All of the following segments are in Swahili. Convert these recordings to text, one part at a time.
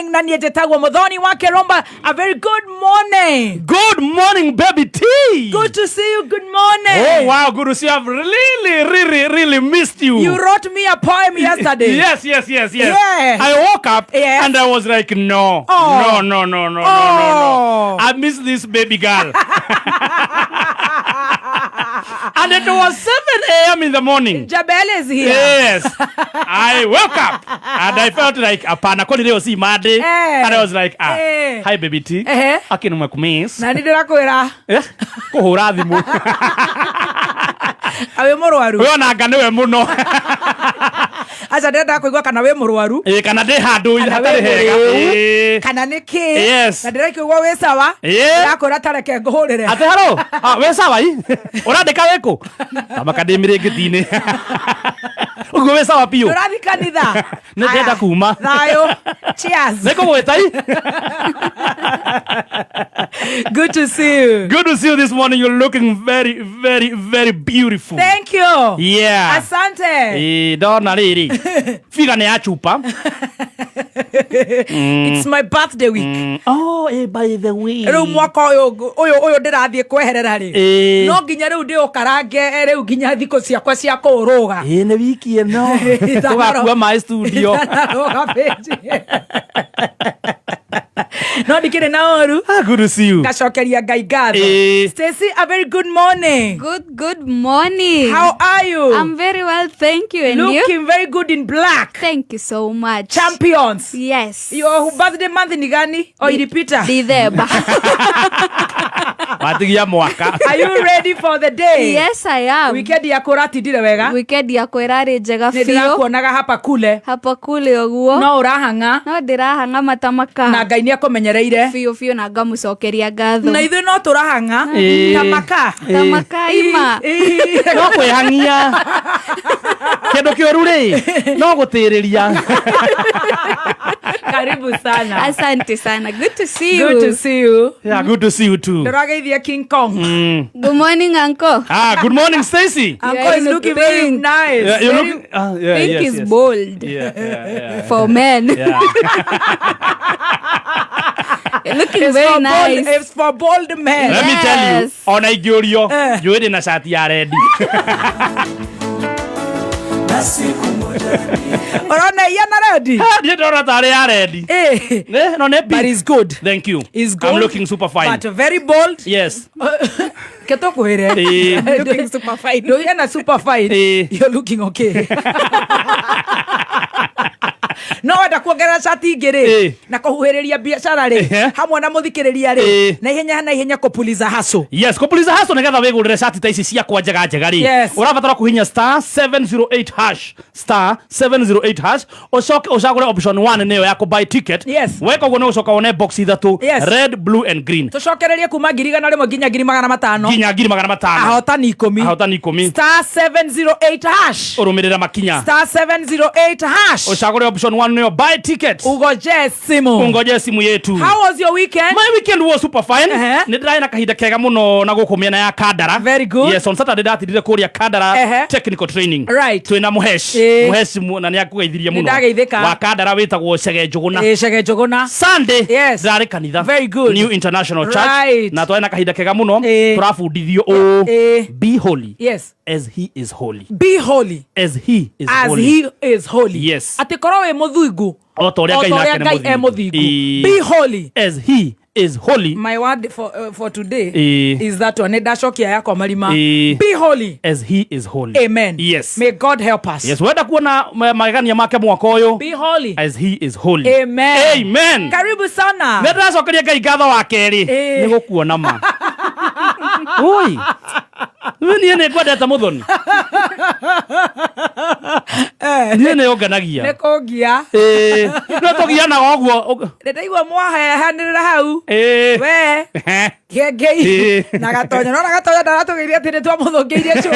morning. Nani etetagwa Modhoni wake Romba. A very good morning. Good morning, baby T. Good to see you. Good morning. Oh, wow. Good to see you. I've really missed you. You wrote me a poem yesterday. Yes. Yeah. I woke up and I was like, no. I miss this baby girl. And it was 7 a.m. in the morning. Jabel is here. Yes. I woke up and I felt like apana kodi leo si made. And I was like, hi baby T. Akinu mekumiss. Nani ndirakwira? Kuhura thimu. Awe murwaru. Wewe na ngane we muno. Acha ndenda kuigwa kana we murwaru. Kana ndi handu hatari hega. Kana niki. Yes. Na ndiraikwa we sawa. Ndakora tareke nguhurire. Ate haro. We sawa yi. Urandika weko. Amakademire ngithine. Ugo we sawa pio. Urathi kanitha. Ndenda kuma. Thayo. Cheers. Neko gwetai. Good to see you. Good to see you this morning. You're looking very beautiful. Thank you. Yeah. Asante. Dona riri. Figa ne achupa. It's my birthday week. Oh, by the way. Riu mwaka uyu ndirathie kweherera ri. No nginya riu ndi ukarange riu nginya thiko ciakwa cia kuruga. Ne wiki eno. Tugakua my studio. No dikire na oru. Good to see you. Gashokeria Ngai ngatho. Stacy, a very good morning. Good morning. How are you? I'm very well, thank you. And looking you? very good in black. Thank you so much. Champions. Yes. Your birthday month ni gani? Or ilipita? Dithemba. Are you ready for the day? Yes, I am. Weekend ya kurati dire wega? Weekend ya kwirari njega fiyo. Nidirakuonaga hapa kule. Hapa kule oguo. No urahanga? No ndirahanga matamaka. Na Ngai ni akumenyereire. Fiyo na ngamucokeria ngatho. Na ithuĩ no turahanga? Tamaka. Tamaka ima. No kwehangia. Kendo kioru ri. No gutiriria. Karibu sana. Asante sana. Good to see you. Good to see you. Yeah, good to see you too. Ndirageithia King Kong. Good morning, Uncle. Good morning, Stacy. Uncle is looking very nice. Yeah, you're looking, pink is bold. Yeah. For men. Yeah. You're looking very nice. It's for bold men. Let me tell you, ona igiorio, juede na shati ya red. Orona yana ready. Ndiye ndora tare ya red. No ne but it's good. Thank you. It's good. I'm looking super fine. But very bold. Yes. Ketoko here. Looking super fine. No, you're not super fine. You're looking okay. No ndakuongerera shati ngiri na kuhuhereria biashara ri hamwe na muthikiriria ri na ihenya kupuliza haso. Yes, kupuliza haso nigetha wigurire shati ta ici cia kwa njega ri urabatara kuhinya *708# ucagure option 1 niyo ya ku buy ticket. Weka uguo no ucoka one box ithatu red, blue and green. Tucokererie kuma 1,100 nginya 500 nginya 500 ahotani 10 *708# urumirira makinya *708# ucagure option 1 niyo buy ticket. Ungoje simu yetu. How was your weekend? My weekend was super fine. Nidrai na kahinda kega muno na guku miena ya Kandara. Very good. Yes, on Saturday datithire kuria Kandara technical training. Right. Twina muhesh na ni akugeithirie muno. Wa Kandara witagwo Chege Njuguna. Chege Njuguna. Sunday ndari kanitha. Very good. New International Church. Na twina kahinda kega muno. Turafundithio be holy. Yes. As he is holy. Be holy. As he is holy. As he is holy. Yes. Atikoro we muthingu. Otoria Ngai nake muthingu. Be holy. As he is holy. My word for today is that one dashokia yako marima. Be holy. As he is holy. Amen. Yes. May God help us. Yes, wenda kuona magania make mwaka uyu. Be holy. As he is holy. Amen. Amen. Karibu sana. Ndacokeria Ngai ngatho wa keri ni gukuona ma. Oi. Ni ne kwendete muthoni. Ni ne ongenagia. Ne kogia. No togia na oguo. Ndaigua mwahehanirira hau. We. Gengei. Na gatonya no na gatonya ndaratugiria ati ni twamuthungiirie chu.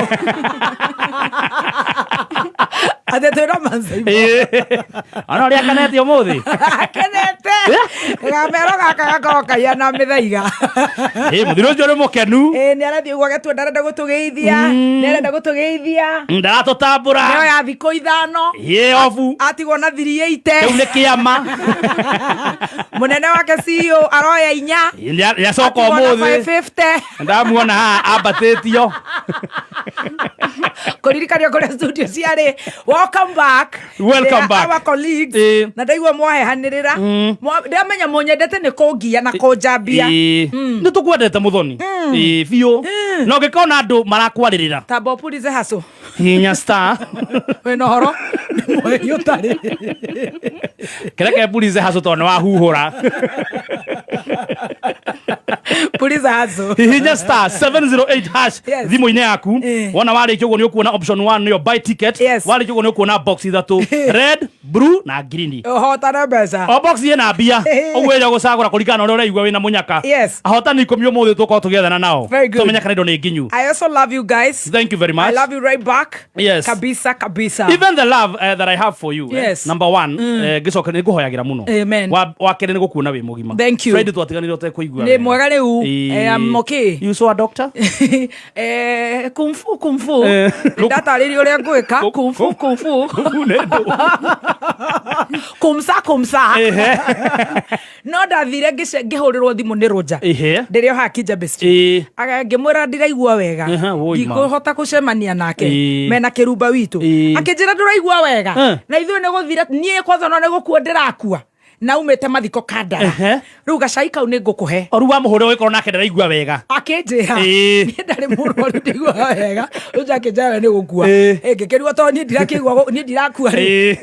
Ate twina manzai. Ana ria kanete umuthi. Kenete. Gamero gaka gakoka yana mithaiga. Muthiro ucio ri mukenu. Ni arathi ugwa getu ndarenda gutugeithia. Ndarenda gutugeithia. Ndaratutambura. Nyo ya thiko ithano. Ye ofu. Atigwo na thiri 80. Kiu ni kiama. munene wake CEO aroya inya ya soko muthi 550 ndamuona abatitio kuririkania kule studio ciarĩ. Welcome back our colleagues na ndaigua mwahehanĩrĩra ndamenya munyendete nĩ kũngia na kũnjambia nĩ tũkwendete mũthoni biũ no ngĩkona andũ marakwarĩrĩra tamba pulize haso hinya star we no horo mwe yotari kereke pulize haso tondũ wahuhũra pulize haso hinya star 708 hash thimũ-inĩ yaku wona warĩkia ũguo nĩ ũkuona option 1 nĩyo buy ticket warĩkia ũguo nĩ ũkuona box ithatũ red blue na green hotana mbeca o box ĩna mbia ũguo ĩrĩa gũcagũra kũringana na ũrĩa ũraigua wĩna mũnyaka ahotani 10 ũmũthĩ tũkorwo tũgethana nao tũmenya kana indo nĩ nginyu. I also love you guys. Thank you very much. I love you right back. Yes. Kabisa. Even the love that I have for you. Number 1 gicoka nĩ ngũhoyagĩra mũno. Amen. Wa kerĩ nĩ gũkuona wĩ mũgima. Thank you. Friday twatiganire ũtekũigua. Nĩ mwega rĩu. I'm okay. You saw a doctor? Kung fu. Ndatarĩria ũrĩa ngwĩka kung fu. Kumsa. No ndathire ngĩhũrĩrwo thimũ nĩ Roja. Ndĩrĩ oha Kija Best. Ngĩmwĩra ndiraigua wega. Ndikũhota gũcemania nake. Mena kĩrumba witũ. Akĩnjĩra ndũraigua wega. Na ithuĩ nĩ gũthira niĩ kwanza no nĩ gũkua ndĩrakua. Na umete mathiko Kandara. Rĩu gacai kau nĩ ngũkũhe. Oru wa mũhũre wĩkorwo nake ndaraigua wega. Akĩnjĩra. Niĩ ndarĩ mũrwaru ndĩigua wega. Roja akĩnjĩra nĩ gũkua. Ngĩkĩrua tondũ niĩ ndirakĩigua niĩ ndirakua rĩ.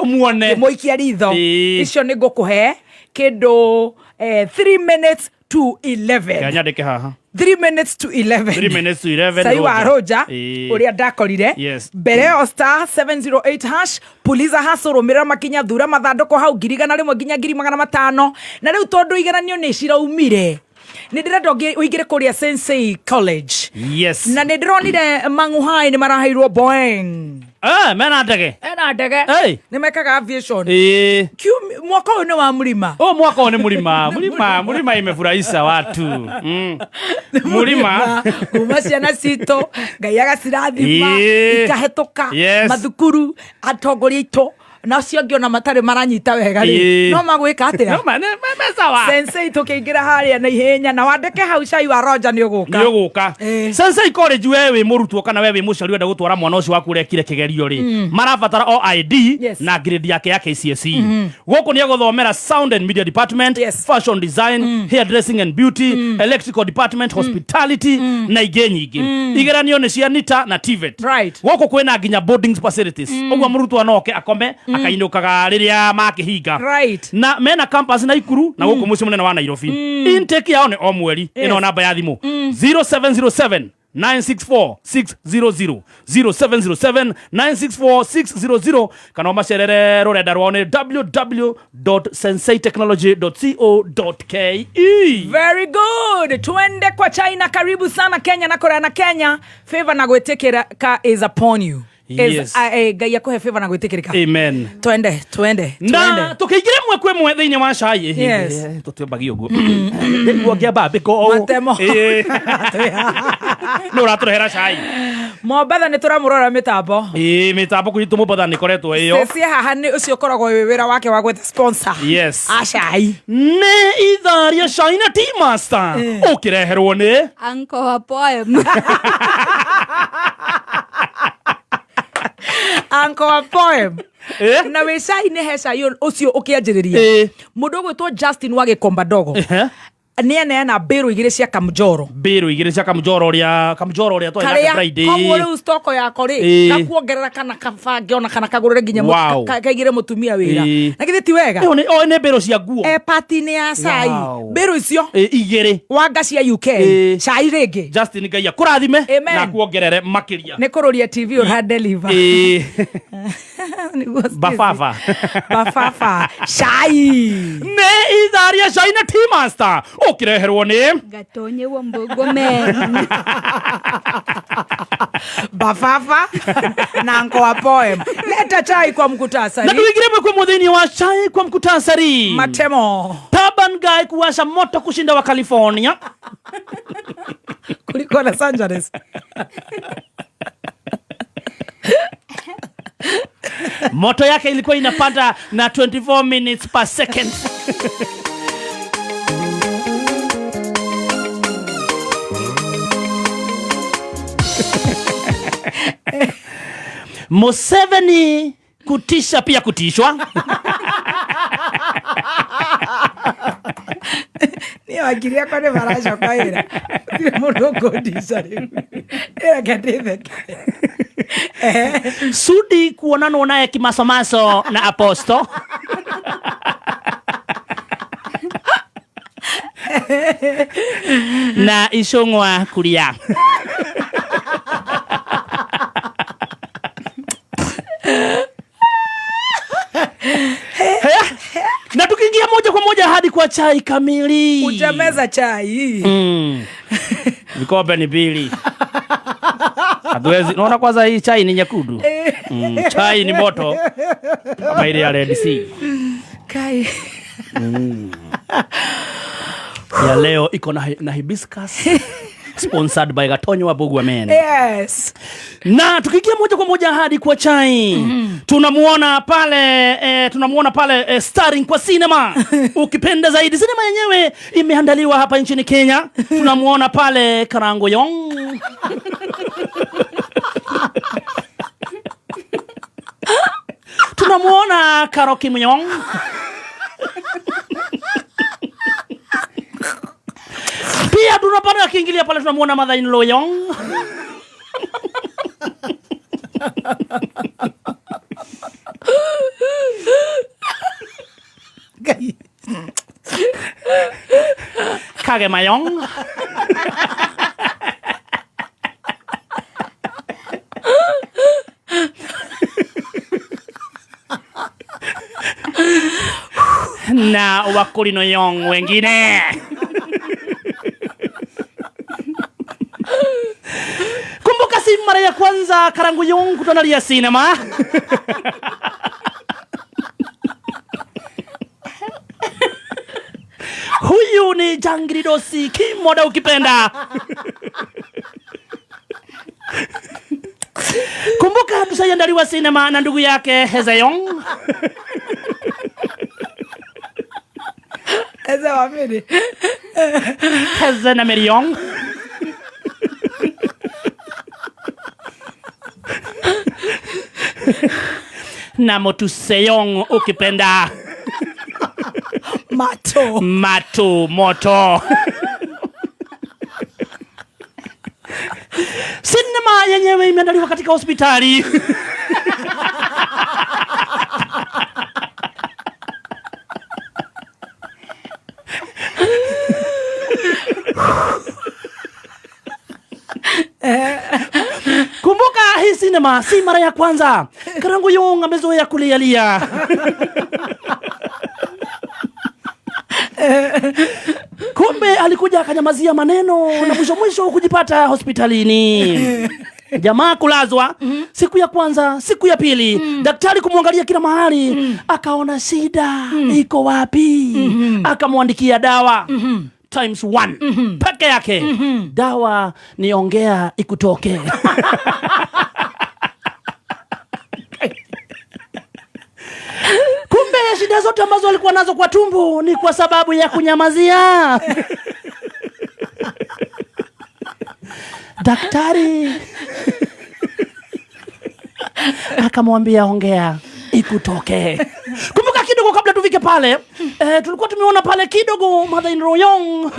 Muone. Mũikia ritho. Icio nĩ ngũkũhe kĩndũ 3 minutes to 11. Nyandĩke haha. 3 minutes to 11. 3 minutes to 11. Sai wa Roja uria ndakorire mbere o star 708 hash puliza haso romera makinya thura mathandũko hau 100 nginya 500 na rĩu tondu igeranio nĩ ciraumire nĩ ndĩrenda ũingĩre kũrĩa Sensei College. Yes. Na nĩ ndĩronire Mang'u High nĩ maraheirwo Boeing. Mena ndege. Nĩ mekaga aviation. Mwaka ũyũ nĩ wa mlima. Mwaka ũyũ nĩ mlima imefurahisha watu. Mlima. Kuma ciana citũ Ngai agacirathima ikahĩtũka mathukuru atongoria itũ na cio ngiona matarĩ maranyita wega rĩ no magwĩka atĩa Sensei tũkĩingĩra harĩa na ihenya na wandĩke hau cai wa Roja nĩ ũgũka Sensei College we wĩ mũrutwo kana we wĩ mũciari wenda gũtwara mwana ũcio waku ũrekire kĩgerio rĩ marabatara o ID na grade yake ya KCSE gũkũ nĩ gũthomera sound and media department, fashion design, hairdressing and beauty, electrical department, hospitality na ingĩ nyingĩ. Igeranio nĩ cia NITA na TVET. Gũkũ kwĩna nginya boarding facilities ũguo mũrutwo anoke akome akainukaga rĩrĩa makĩhinga na mena campus na Ikuru na gũkũ mũciĩ mũnene wa Nairobi. Intake yao nĩ o mweri. Ĩno namba ya thimũ 0707 964 600 0707 964 600 kana macerere rurenda rwao nĩ www.senseitechnology.co.ke. Very good. Twende kwa China. Karibu sana Kenya na Korea na Kenya. Favor na gwĩtĩkĩrĩka is upon you. Yes. Ngai akũhe favor na gwĩtĩkĩrĩka. Amen. Twende. Na tũkĩingĩre mwe kwĩ thĩinĩ wa cai tũtwambagia ũguo nĩguo ngĩamba mbĩko matemo nĩ ũratũrehera cai Mombatha nĩ tũramũrora mĩtambo mĩtambo kũnyitwo Mombatha nĩ koretwo ĩyo cia haha nĩ ũcio ũkoragwo wĩ wĩra wake wa gwetha sponsor a cai nĩ itharia cai na Tea Master ũkĩreherwo nĩ Uncle wa Poem. Uncle wa Poem na wĩ cai-inĩ he cai ũcio ũkĩanjĩrĩria mũndũ ũgwĩtwo Justin wa Gĩkomba Ndogo nĩaneana mbĩrũ igĩrĩ cia Kamjoro ũrĩa twaheana Friday koguo rĩu stoko yako rĩ na kuongerera kana kabange ona kana kagũrĩre nginya kaigĩre mũtumia wĩra na githĩ ti wega nĩ mbĩrũ cia nguo party-inĩ ya cai mbĩrũ icio igĩrĩ wanga cia UK cai rĩngĩ Justin Ngai akũrathime na kuongerere makĩria nĩ kũrũria TV ũra deliver Bafafa cai nĩ itharia cai na Tea Master ũkĩreherwo nĩ Gatonye wa Mbogomen. Bafafa na Uncle wa Poem. Leta chai kwa mkutasari. Na tuingire mwe kwa thĩinĩ wa chai kwa mkutasari. Matemo. Taban Guy kuwasha moto kushinda wa California. Kuliko Los Angeles. Moto yake ilikuwa inapanda na 24 minutes per second. Museveni kutisha pia kutishwa. Ni wakiria kwa ne marasho kwa ira. Ni muno kutisha. Era kadetheke. Sudi kuonana naye kimasomaso na Aposto. Na Ishongwa kulia. Na tukiingia moja kwa moja hadi kwa chai kamili. Ujameza chai. Vikombe ni mbili. Hatuwezi. Naona kwanza hii chai ni nyekundu. Chai ni moto. Kama ile ya Red Sea. Kai. Ya leo iko na hibiscus. Sponsored by Gatonyo wa Bugwa Men. Yes. Na tukiingia moja kwa moja hadi kwa chai. Tunamuona pale starring kwa cinema. Ukipenda zaidi cinema yenyewe imeandaliwa hapa nchini Kenya. Tunamuona pale Karango Yong. Tunamuona Karoki Myong. Pia tunapata akiingilia pale tunamuona Mother in Law Yong. Kage Mayong. Na Wakulino Yong wengine. Kumbuka si mara ya kwanza Karango Yong kutuandalia sinema. Huyu ni Jangiri Dosi Kimoda ukipenda. Kumbuka tushaandaliwa sinema na ndugu yake Heza Yong. Heza wamini. Heza na Mary Yong. Na Motuse Yong ukipenda. Moto. Sinema yenyewe imeandaliwa katika hospitali. Kumbuka hii sinema si mara ya kwanza. Karango Yong amezoea kulialia. Kumbe alikuja akanyamazia maneno na mwisho kujipata hospitalini. Jamaa kulazwa siku ya kwanza, siku ya pili, daktari kumwangalia kila mahali, akaona shida iko wapi, akamwandikia dawa times 1 peke yake. Dawa ni ongea ikutoke. Kumbe shida zote ambazo alikuwa nazo kwa tumbo ni kwa sababu ya kunyamazia. Daktari akamwambia ongea ikutoke. Kumbuka kidogo kabla tufike pale, tulikuwa tumeona pale kidogo Mother in Law Yong.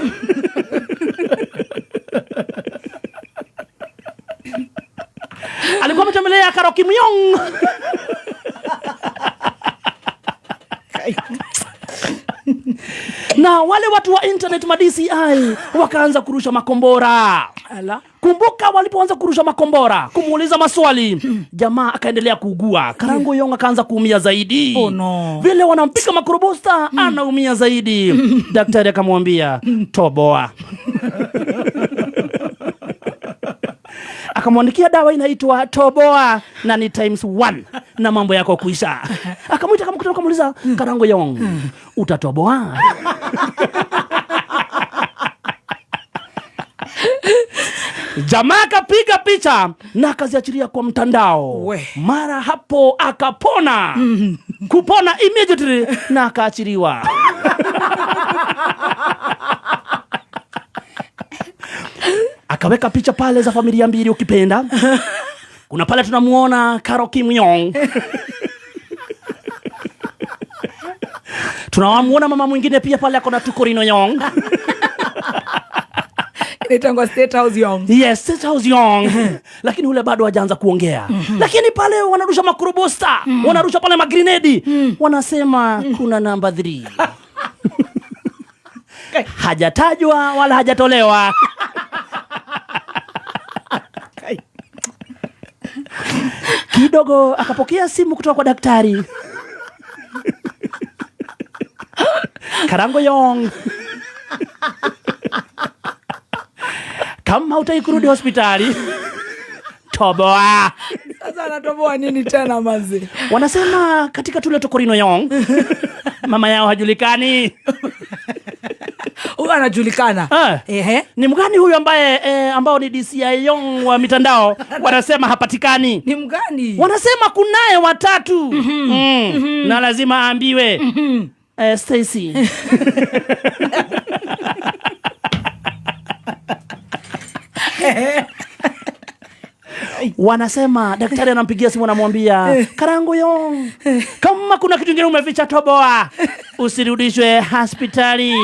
Alikuwa ametembelea Karoki Myong. Na wale watu wa internet ma DCI wakaanza kurusha makombora. Kumbuka walipoanza kurusha makombora kumuuliza maswali, jamaa akaendelea kuugua. Karango Yong akaanza kuumia zaidi. Oh no. Vile wanampika makrobosta anaumia zaidi. Daktari akamwambia toboa. Akamwandikia dawa inaitwa toboa na ni times 1 na mambo yako kuisha. Akamwita akamuuliza Karango Yong, utatoboa? Jamaa akapiga picha na akaziachilia kwa mtandao. Mara hapo akapona. Kupona immediately na akaachiliwa. Akaweka picha pale za familia mbili ukipenda. Kuna pale tunamuona Carol Kim Young. Tunamuona mama mwingine pia pale akona Tukorino Young. Inaitwa State House Young. Yes, State House Young. Lakini ule bado hajaanza kuongea. Lakini pale wanarusha makurubusta, wanarusha pale magrenade. Wanasema kuna number 3. Hajatajwa wala hajatolewa. Kidogo akapokea simu kutoka kwa daktari. Karango Young, kama hutaki kurudi hospitali, toboa. Sasa anatoboa nini tena mazi? Wanasema katika tule Tukorino Young, mama yao hajulikani. Huyu anajulikana. Ni mgani huyu ambaye ambao ni DCI Young wa mitandao wanasema hapatikani? Ni mgani? Wanasema kunaye watatu. Na lazima aambiwe. Stacy. Wanasema daktari anampigia simu anamwambia, Karango Young, kama kuna kitu kingine umeficha toboa, usirudishwe hospitali.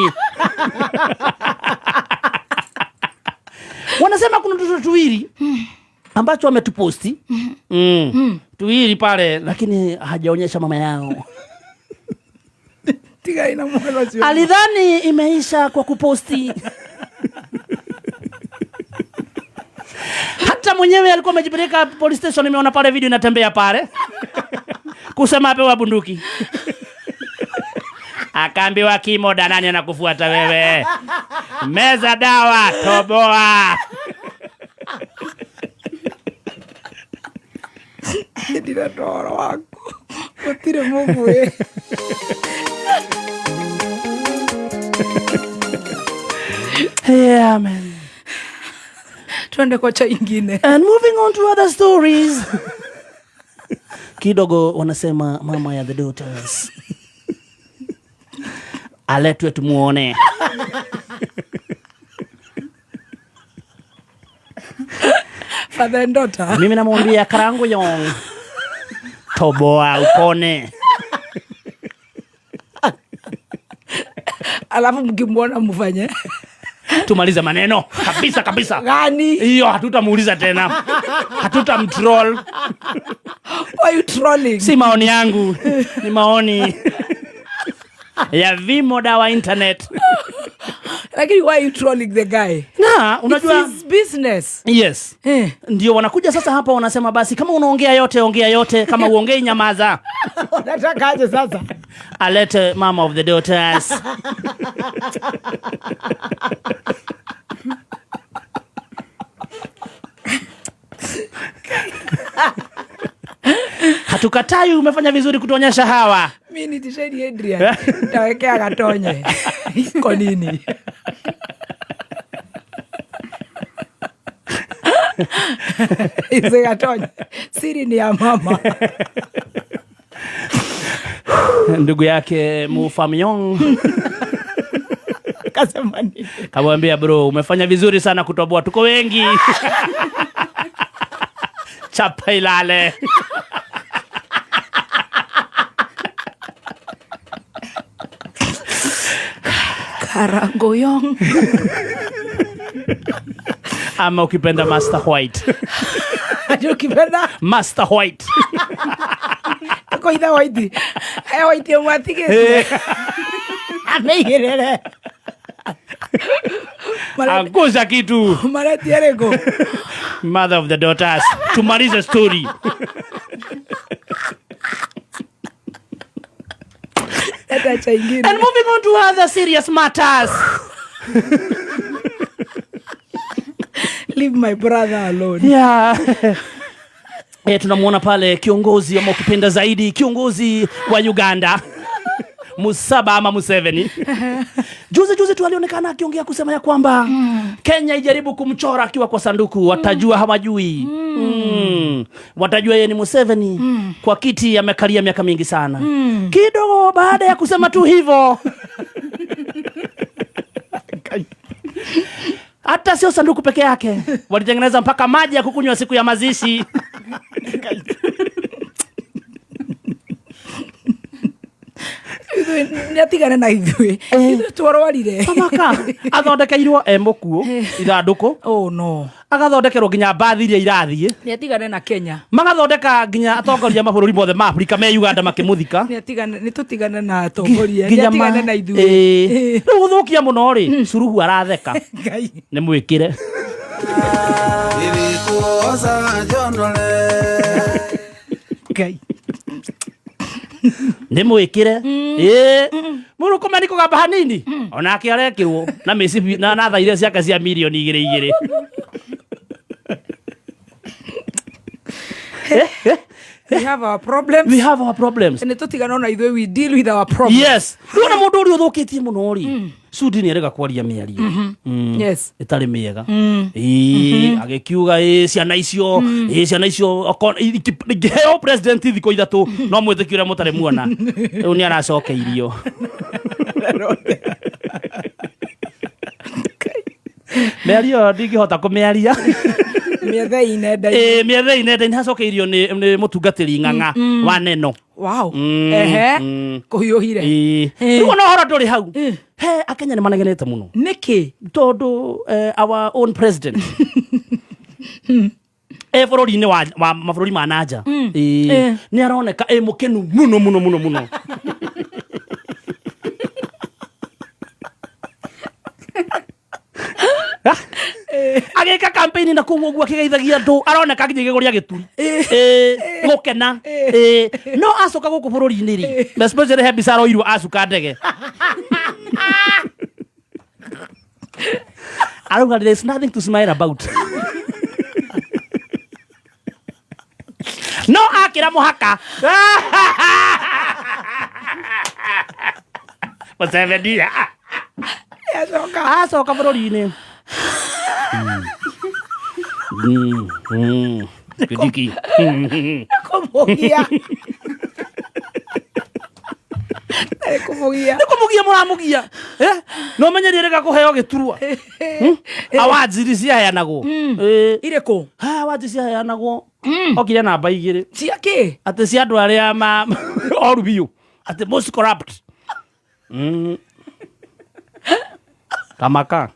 Wanasema kuna mtoto tuwili ambacho wametuposti. Tuwili pale lakini hajaonyesha mama yao. Alidhani imeisha kwa kuposti. Hata mwenyewe alikuwa amejipeleka police station, nimeona pale video inatembea pale. Kusema apewa bunduki. Akaambiwa Kimoda, nani anakufuata wewe? Meza dawa, toboa. Ndira toro wako. Utire Mungu we. Yeah, man. Tuende kwa cha ingine. And moving on to other stories. Kidogo wanasema mama ya the daughters aletwe tumuone. Father and daughter. Mimi namwambia Karango Young, toboa upone. Alafu mkimwona mfanye. Tumalize maneno kabisa. Gani? Hiyo hatutamuuliza tena. Hatutamtroll. Why you trolling? Si maoni yangu, ni maoni ya vimoda wa internet. Lakini why you trolling the guy? Na unajua it's his business. Yes. Ndio wanakuja sasa hapa wanasema basi kama unaongea yote ongea yote, kama uongei nyamaza. Unataka aje sasa? Alete mama of the daughters. Hatukatai, umefanya vizuri kutuonyesha hawa. Mimi ni Tisheni Adrian. Tawekea Gatonye. Iko nini? Ize Gatonye. Siri ni ya mama. Ndugu yake Mufamyong kasema nini? Kamwambia bro, umefanya vizuri sana kutoboa, tuko wengi. Chapa ilale. Karango Young. Ama ukipenda Master White. Aje ukipenda Master White. Ako ida White. Hayo White mwatige. Ameirele. Angusha kitu. Marati yarego. Mother of the daughters. Tumalize story. And moving on to other serious matters. Leave my brother alone. Yeah. Tunamuona pale kiongozi ama ukipenda zaidi kiongozi wa Uganda. Musaba ama Museveni. Juzi tu alionekana akiongea kusema ya kwamba Kenya ijaribu kumchora akiwa kwa sanduku, watajua hawajui. Watajua yeye ni Museveni kwa kiti amekalia miaka mingi sana. Kidogo baada ya kusema tu hivyo, hata sio sanduku peke yake, walitengeneza mpaka maji ya kukunywa siku ya mazishi. Niatigane na ithuĩ twarwarire Kamaka athondekeirwo mukuo ithanduku. Oh no, agathondekerwo nginya mbathi iria irathie. niatigane na Kenya, magathondeka nginya atongoria mabũrũri mothe ma Afrika me Uganda makimuthika. Nitutigane na atongoria, niatigane na ithuĩ. Rĩu gũthũkia mũno rĩ, Suluhu aratheka. Nĩ mwĩkĩre nĩ mwĩkĩre mũrũ komeni kũgamba hanini onake arekĩrwo na mĩcibi na thaa iria ciake cia milioni 2 We have our problems. We have our problems. And tutigana na ithuĩ, we deal with our problems. Yes. Rĩu mũndũ ũrĩa ũthũkĩtie mũno rĩ, Sudi nĩ arega kwaria mĩario. Yes. Itarĩ mĩega. Agĩkiuga ciana icio ingĩheo president thikũ 3 no mwĩtĩkie ũrĩa mũtarĩ muona. Rĩu nĩ aracokeirio. Mĩario ndingĩhota kũmĩaria. Mĩethe-inĩ nĩhacokeirio nĩ mũtungatĩri ng'ang'a wa Neno. Wow. Kũhiũhire. Rĩu no horo ndũrĩ hau. Akenya nĩ manegenete mũno. Nĩkĩ? Tondũ our own president bũrũri-inĩ wa mabũrũri ma nanja nĩ aroneka mũkenu mũno. Agĩka campaign na kũu ũguo akĩgeithagia andũ, aroneka nginya igũrĩa gĩturi gũkena. No acoka gũkũ bũrũri-inĩ rĩ, especially he mbica aroirwo acuka ndege, arauga there is nothing to smile about. No akĩra mũhaka Museveni acoka bũrũri-inĩ. Kidiki. Kumugia mũramugia. No menye rĩrĩga kũheo gĩturwa. Awards iria ciaheanagwo. Irĩkũ? Awards ciaheanagwo. Okire namba 2. Cia kĩ? Atĩ cia andũ arĩa oru biũ. Atĩ most corrupt. Kamaka.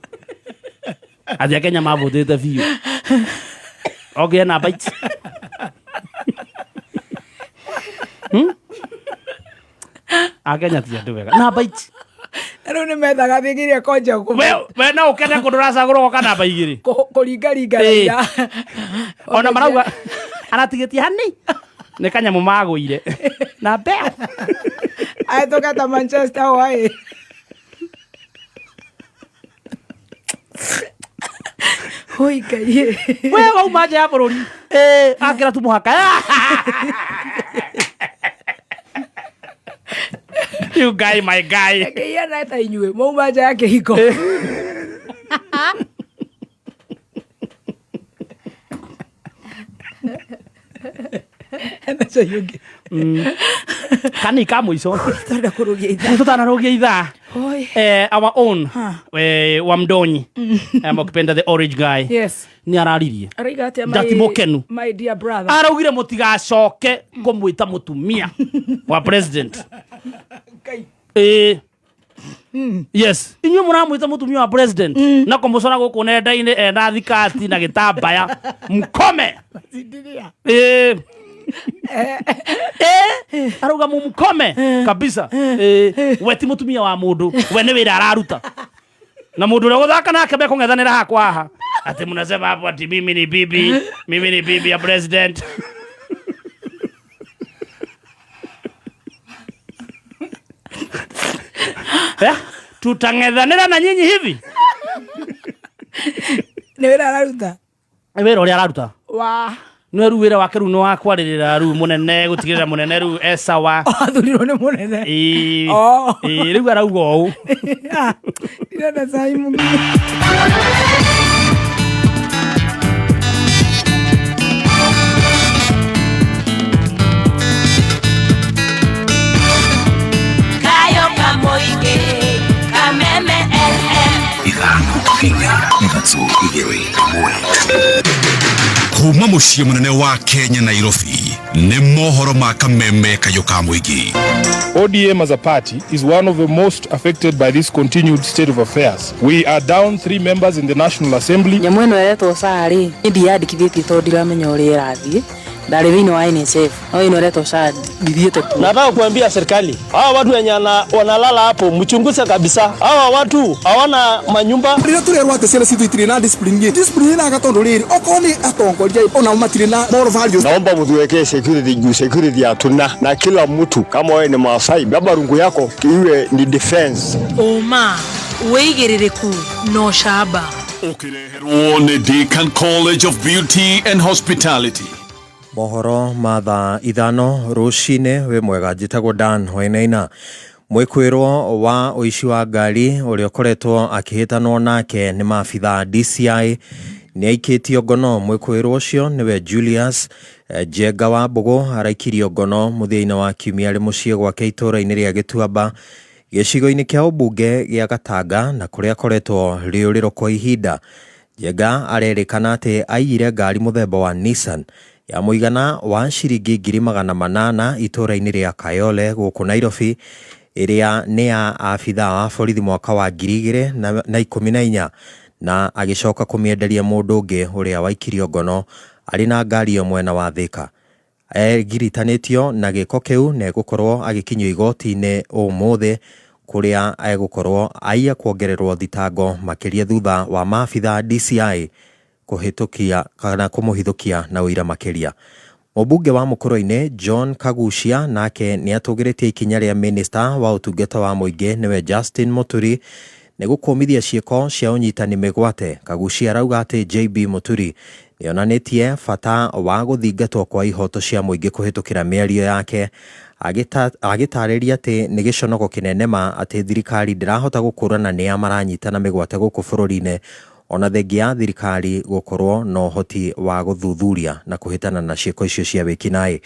Atĩ Akenya mavũthĩte biũ. Okire namba 8. Akenya ti andũ wega. Namba 8. Rĩu nĩ methaga thĩgĩria konja we no ũkene kũndũ ũracagũrwo goka namba 2 kũringaringa. Ona marauga anatigĩtie hani nĩ kanyamũ magũire na mbeo aĩtũkata Manchester waĩ. Hoi Ngai. We wauma nja ya bũrũri akĩra tu mũhaka. You guy, my guy. Kĩiana ta inyuĩ mauma nja ya kĩhiko. Kani ka mũico tũtanarogia ithaa. Our own Wamdonyi mokipenda the orange guy. Yes. Nĩ araririe ndati mũkenu. My dear brother. Araugire mũtigacoke kũmwĩta mũtumia wa president. Yes. Inyuĩ mũramwĩta mũtumia wa president na kũmũcora gũkũ nenda-inĩ ena thikati na gĩtambaya mkome. Arauga mumkome kabisa. We ti mũtumia wa mũndũ, we nĩ wĩra araruta. Na mũndũ ũrĩa gũthaka nake be kũng'ethanĩra hakwa haha. Ati mnasema hapo ati mimi ni bibi ya president. Tutang'ethanĩra na nyinyi hivi. Nĩ wĩra araruta. Wĩra ũrĩa araruta. Wa no ru wira wake ru no akwaririra ru munene gutigirira munene ru esawa athuriro ni munene ru arauga ou ira sai mungu Kuma muciĩ munene wa Kenya Nairobi nĩ mohoro ma kameme kayo ka mũingĩ. ODM as a party is one of the most affected by this continued state of affairs. We are down 3 members in the National Assembly. Nyamwe no eretwo sari ndiandikithĩtie to ndiramenya ũrĩa ĩrathiĩ. Ndari thĩinĩ wa NSF. No ino eretwo sari ndithiĩte ku. Nataka kuambia serikali, hawa watu wenye wanalala hapo mchunguze kabisa. Hawa watu hawana manyumba. Rĩrĩa tũrerwo atĩ ciana citũ itirĩ na discipline na gatondu rĩrĩ okorwo nĩ atongoria ona matirĩ na moral values. Naomba mtuwekee security hatuna na kila mtu kama wewe ni Maasai baba rungu yako iwe ni defense. Oma weigĩrĩrĩku no shaba. Ũkĩreherwo nĩ Deakin College of Beauty and Hospitality. Mohoro mathaa ithano rucine we mwega njitagwo Dan Wainaina. Mwikwirwo wa uici wa ngari uria ukoretwo akihitanwo nake ni maabitha DCI ni aikitio ngono. Mwikwirwo ucio niwe Julius Jenga wa Mbugu araikirio ngono muthiina wa kiumia ri mucie gwake itura-ini ria Gituamba gicigo-ini kia ubunge gia Gatanga na kuria akoretwo riuriro kwa ihinda. Jenga arerikana ati aiyire ngari muthemba wa Nissan ya muigana wa ciringi 800,000 itura-ini ria Kayole guku Nairobi iria ni ya afitha wa borithi mwaka wa 2014 na agicoka kumienderia mundu ungi uria waikirio ngono ari na ngari yo mwena wa Thika. Giritanitio na giko kiu ne gukorwo agikinywo igoti-ini umuthi kuria gukorwo aiya kuongererwo thitango makiria thutha wa maabitha DCI kuhitukia kana kumuhithukia na uira makiria. Mubunge wa Mukuru-ini John Kagucia nake ni atugiritie ikinya ria minister wa utungata wa muingi niwe Justin Muturi ni gukomithia cieko cia unyitani migwate. Kagucia arauga ati JB Muturi nionanitie fata wa guthingatwo kwa ihoto cia muingi kuhitukira miario yake, agitariria ati ni giconoko kinenema ati thirikari ndirahota gukurana ni amaranyitana migwate guku bururi-ini ona thengia thirikari gukorwo no hoti wa guthuthuria na kuhitana na cieko icio cia wikinai.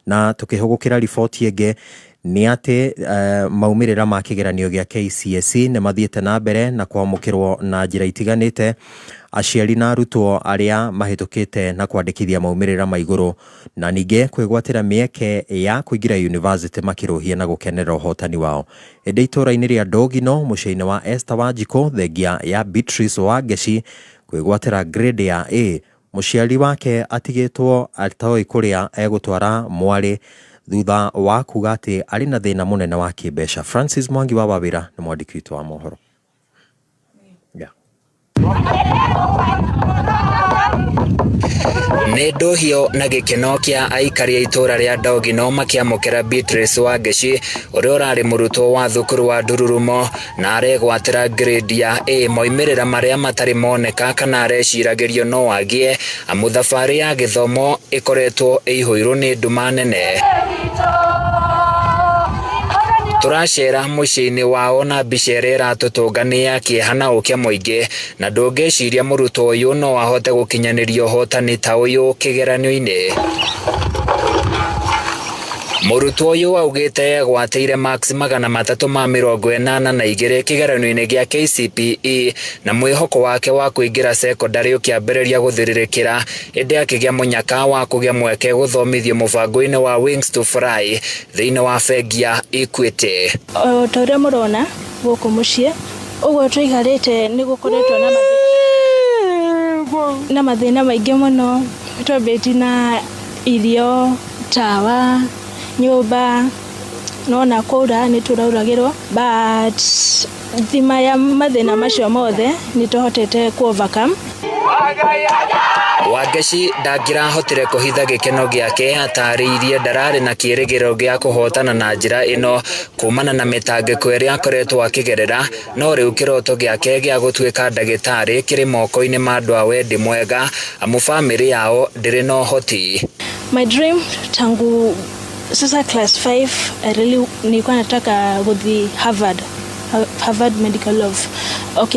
Na tukihugukira riboti enge ni ati maumirira ma kigeranio gia KCSE ni mathiete na mbere na kwamukirwo na njira itiganite. Aciari na arutwo aria mahitukite na kwandikithia maumirira ma iguru na ninge kwigwatira mieke ya kuingira university makiruhia na gukenera uhotani wao. Ende itura-ini ria Ndogino muciĩ-ini wa Esther Wanjiku thengia ya Beatrice Wangeci kwigwatira grade ya A, muciari wake atigitwo atoi kuria egutwara mwari thutha wa kuga ati ari na thina munene wa kimbeca. Francis Mwangi wa Wawira ni mwandiki witu wa mohoro. Nĩ ndohio na gĩkeno kĩa aikari a itura ria Ndogino makiamũkĩra Beatrice Wangeci ũrĩa ũrarĩ mũrutwo wa thukuru wa Ndururumo na aregwatĩra grade ya A, moimĩrĩra marĩa matarĩ moneka kana areciragĩrio no agie amu thabarĩ ya gĩthomo ĩkoretwo ĩihũirwo nĩ nduma nene. Turacera muciĩ-inĩ wao na mbica ĩrĩa ĩratũtũngania kĩeha na ũkĩa mũingĩ na ndũngĩciria mũrutwo ũyũ no ahote gũkinyanĩria ũhotani ta ũyũ kĩgeranio-inĩ. Mũrutwo ũyũ augĩte gwatĩire max 382 kĩgeranio-inĩ gĩa KCPE na mwĩhoko wake wa kũingĩra secondary ũkĩambĩrĩria gũthirĩrĩkĩra ĩndĩ akĩgĩa mũnyaka wa kũgĩa mweke gũthomithio mũbango-inĩ wa Wings to Fly thĩinĩ wa bengi ya Equity. Ta ũrĩa mũrona gũkũ mũciĩ ũguo tũikarĩte nĩ gũkoretwo na mathĩna maingĩ mũno, twambĩti na irio, tawa, nyumba, nona kũra nĩ tũrauragĩrwo, but thima ya mathĩna macio mothe nĩ tũhotete ku overcome. Wangeci ndangĩrahotire kũhitha gĩkeno gĩake atarĩirie ndararĩ na kĩĩrĩgĩrĩro gĩa kũhotana na njĩra ĩno kumana na mĩtangĩko ĩrĩa akoretwo akĩgerera, no rĩu kĩroto gĩake gĩa gũtuĩka ndagĩtarĩ kĩrĩ moko-inĩ ma andũ a wendi mwega amu bamĩrĩ yao ndĩrĩ na ũhoti. My dream tangu sasa class 5 I really nilikuwa nataka gũthiĩ Harvard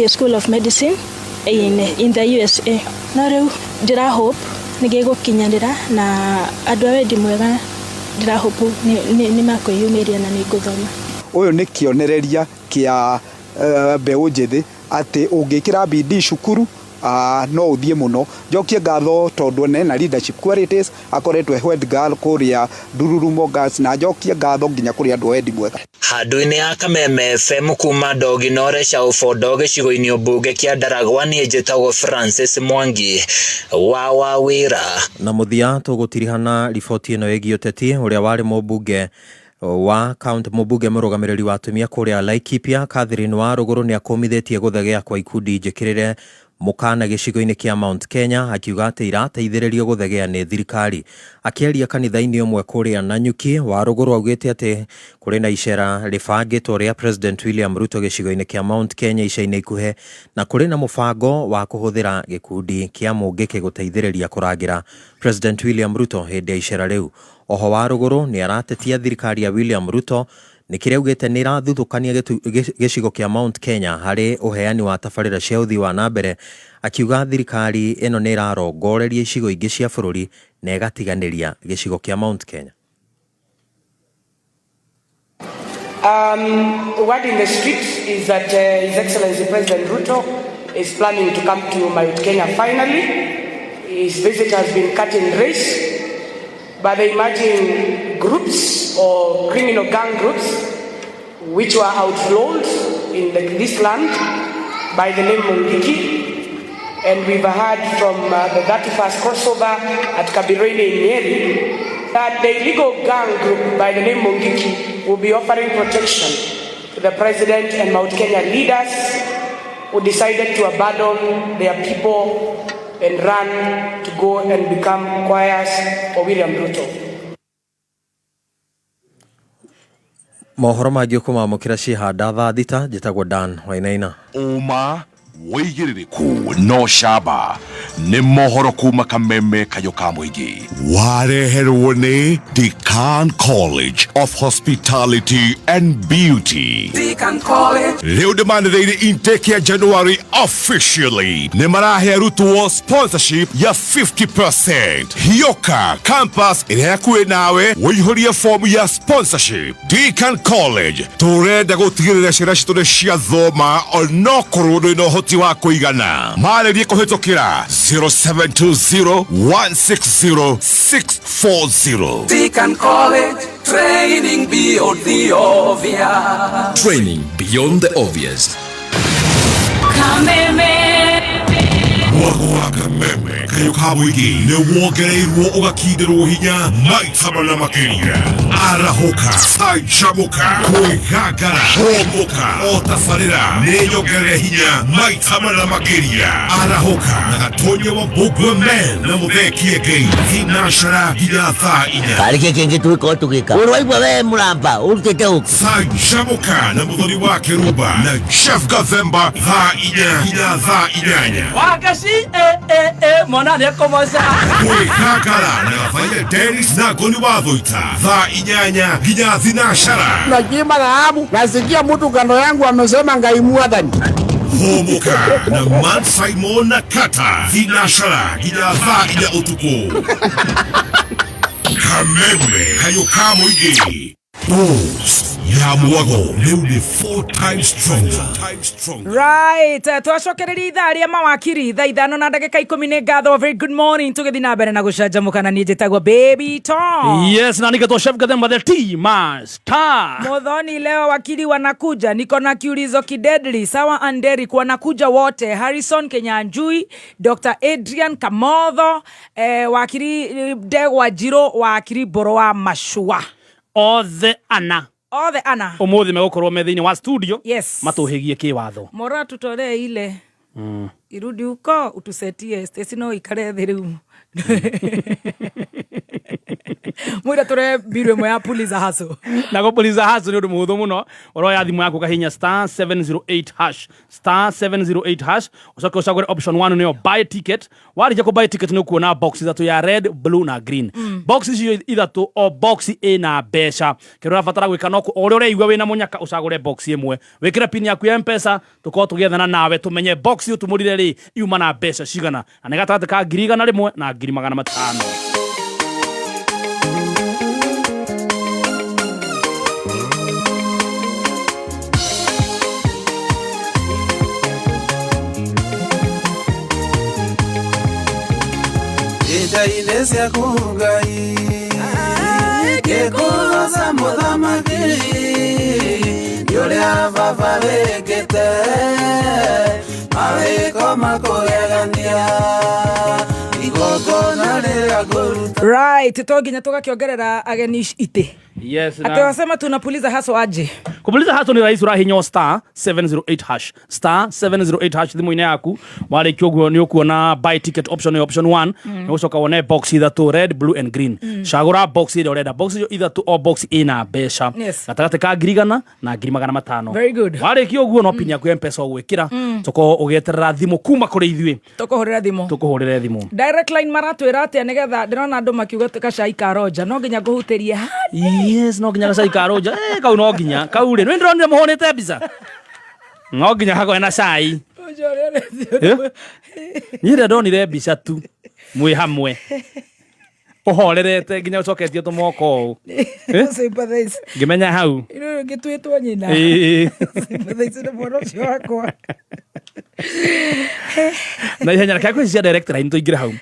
School of Medicine in the USA. No rĩu ndĩra hope nĩgĩgũkinyanĩra na andũ a wendi mwega ndĩra hope nĩ makwĩyumĩria na nĩngũthoma. Ũyũ nĩ kĩonereria kĩa mbeũ njĩthĩ atĩ ũngĩkĩra bidii cukuru no ũthiĩ mũno. Njokie ngatho tondũ na leadership qualities akoretwo head girl kũrĩa Ndururumo Girls na njokie ngatho nginya kũrĩa andũ wendi mwega. Handũ-inĩ ya Kameme FM kuma Ndoginore Shaũbondo gĩcigo-inĩ mbunge kĩa Ndaragwa niĩ njĩtagwo Francis Mwangi wa wĩra. Na mũthia tũgũtirihana riboti ĩno ĩgiĩ ũteti ũrĩa warĩ mũmbunge wa county mũmbunge mũrũgamĩrĩri wa atumia kũrĩa Laikipia Catherine wa Rũgũrũ nĩ akomithĩtie gũthegea kwa ikundi njĩkĩrĩre mukana gĩcigo-inĩ kĩa Mount Kenya akiuga atĩ irateithĩrĩrio gũthegea nĩ thirikari. Akĩaria kanitha-inĩ ũmwe kũrĩa Nanyuki, wa Rũgũrũ augĩte atĩ kũrĩ na icera rĩbangĩtwo rĩa President William Ruto gĩcigo-inĩ kĩa Mount Kenya ica-inĩ ikuhĩ, na kũrĩ na mũbango wa kũhũthĩra gĩkundi kĩa mũngĩkĩ gũteithĩrĩria kũrangĩra President William Ruto hĩndĩ ya icera rĩu. Oho wa Rũgũrũ nĩ aratetia thirikari ya William Ruto nĩ kĩrĩa augĩte nĩ irathutũkania gĩcigo kĩa Mount Kenya harĩ ũheani wa tabarĩra cia ũthii wa nambere, akiuga thirikari ĩno nĩ ĩrarongoreria icigo ingĩ cia bũrũri na ĩgatiganĩria gĩcigo kĩa Mount Kenya. Word in the streets is that His Excellency President Ruto is planning to come to Mount Kenya finally. His visit has been cut and race by the emerging groups or criminal gang groups which were outlawed in this land by the name Mungiki. And we've heard from the 31st crossover at Kabirene in Nyeri that the illegal gang group by the name Mungiki will be offering protection to the president and Mount Kenya leaders who decided to abandon their people and run to go and become choirs for William Ruto. Mohoro mangĩ kumamũkĩra cihanda thaa thita, njĩtagwo Dan Wainaina. Uma wĩigĩrĩrĩku no camba nĩ mohoro kuma Kameme kayo ka mũingĩ. Wareherwo nĩ Deakin College of Hospitality and Beauty. Deakin College. Rĩu nĩmanĩrĩire intake ya January officially. Nĩ marahe arutwo sponsorship ya 50%. Hioka campus ĩrĩa hakuhĩ nawe wĩihũrie form ya sponsorship. Deakin College tũrenda gũtigĩrĩra ciana citũ nĩ ciathoma onokorwo ndũrĩ ũhoti wa kũigana. Marĩrie kũhĩtũkĩra 0720-160-640. Deakin College, training beyond the obvious. Training beyond the obvious. Kameme. Mwako Kameme kayo ka mũingĩ nĩ wongereirwo ũgakindĩrwo hinya maita mana makĩria. Arahoka, canjamũka, kwĩgangara, homoka, o tabarĩra nĩ nyongerere hinya maita mana makĩria. Arahoka na Gatonye wa Bogwomen na Mũthee Ngai thinacara nginya thaa 4. Karĩkĩ kĩngĩ twĩko tũgĩka. Ũrwaigua we mũramba ũrutĩte ũku. Canjamũka na Mũthoni wa Kĩrumba na Chef Gathemba thaa 4 nginya thaa 8. Wangeci mwana nĩ kũmoca. Kwĩgangara na Faile Dennis na Goni wa Thũita thaa 8 nginya thinacara. Najima dhahabu nasikia mtu kando yangu amesema Ngai Mwathani. Homoka na Man Simon na Kata thinacara nginya thaa 4 ũtukũ. Kameme kayo ka mũingĩ. Boost ya mwago rĩu nĩ 4 times stronger. Right, twacokereria ithaa rĩa mawakiri thaa 5 na ndagĩka 10 nĩ ngatho. Very good morning, tũgĩthiĩ na mbere na gũcanjamũka na niĩ njĩtagwo Baby Tom. Yes, na nĩgetwo Chef Gathemba the T-Master. Muthoni leo wakili wanakuja, niko na kiulizo kidedli. Sawa Anderi wanakuja wote, Harrison Kenyanjui, Dr. Adrian Kamotho, wakili Ndegwa Njiro, wakili Boro wa Mashua. Othe ana Othe ana umuthi megũkorwo me thĩinĩ wa studio. Yes. Matũhĩgie kĩwatho. Mora tutore ile irudi uko utusetie Stacy no ikare thĩ rĩu mwira tore biro mwe ya Puliza Hustle na go Puliza Hustle nĩ ũndũ mũhũthũ mũno ũroya thimũ yaku kahinya *708# *708# ucoke ucagũre option 1 nĩyo buy ticket. Warĩkia ku buy ticket nĩ ũkuona box ithatũ ya red, blue na green. Box icio ithatũ o box ĩna mbeca. Kĩrĩa ũrabatara gwĩka no ũrĩa ũreigua wĩna mũnyaka ucagũre box ĩmwe, wĩkĩre pin yaku ya M-Pesa, tũkorwo tũgĩethana nawe tũmenye box ĩyo tũmũrire rĩ iuma na mbeca cigana, na nĩ gatagatĩ ka 100,000 na 500,000. Ines ya kugai Kekulosa mudhamaki Yole avava vekete Maweko makoyagania Ikoko nalea goruta. Right, toginya tugakiongerera ageni ite. Yes, na atawasema tunapuliza Hustle aje. Kupuliza Hustle ni rahisi, urahinya *708# *708# thimu-inĩ yaku. Warĩkia ũguo nĩ ũkuona buy ticket option option 1 nĩ ũcoka wone box ithatũ red, blue and green. Cagũra box ĩrĩa ũrenda. Box iyo ithatũ o box ĩna mbeca. Gatagatĩ ka 100,000 na 500,000. Very good. Warĩkia ũguo no pin yaku ya M-Pesa ũgwĩkĩra toko ũgeterera thimũ kuma kũrĩ ithuĩ. Tũkũhũrĩre thimũ. Direct line maratwĩra atĩa nĩgetha ndĩrona andũ makiuga kacai ka Roja no nginya ngũhutĩrie. Yes, no nginya gacai ka Roja. Kau no nginya. Kau rĩ, nĩ ndĩronire mũhũrĩte mbica. No nginya hago na cai. Niĩ ndonire mbica tu. Mwĩ hamwe. Ũhorerete nginya ũcoketie tũmoko. Sympathize. Ngĩmenya hau. Ngĩtwĩtwo nyina. Sympathize na mwana ũcio wakwa. Na ihenya reke kwĩcia Direct Line tũingĩre hau.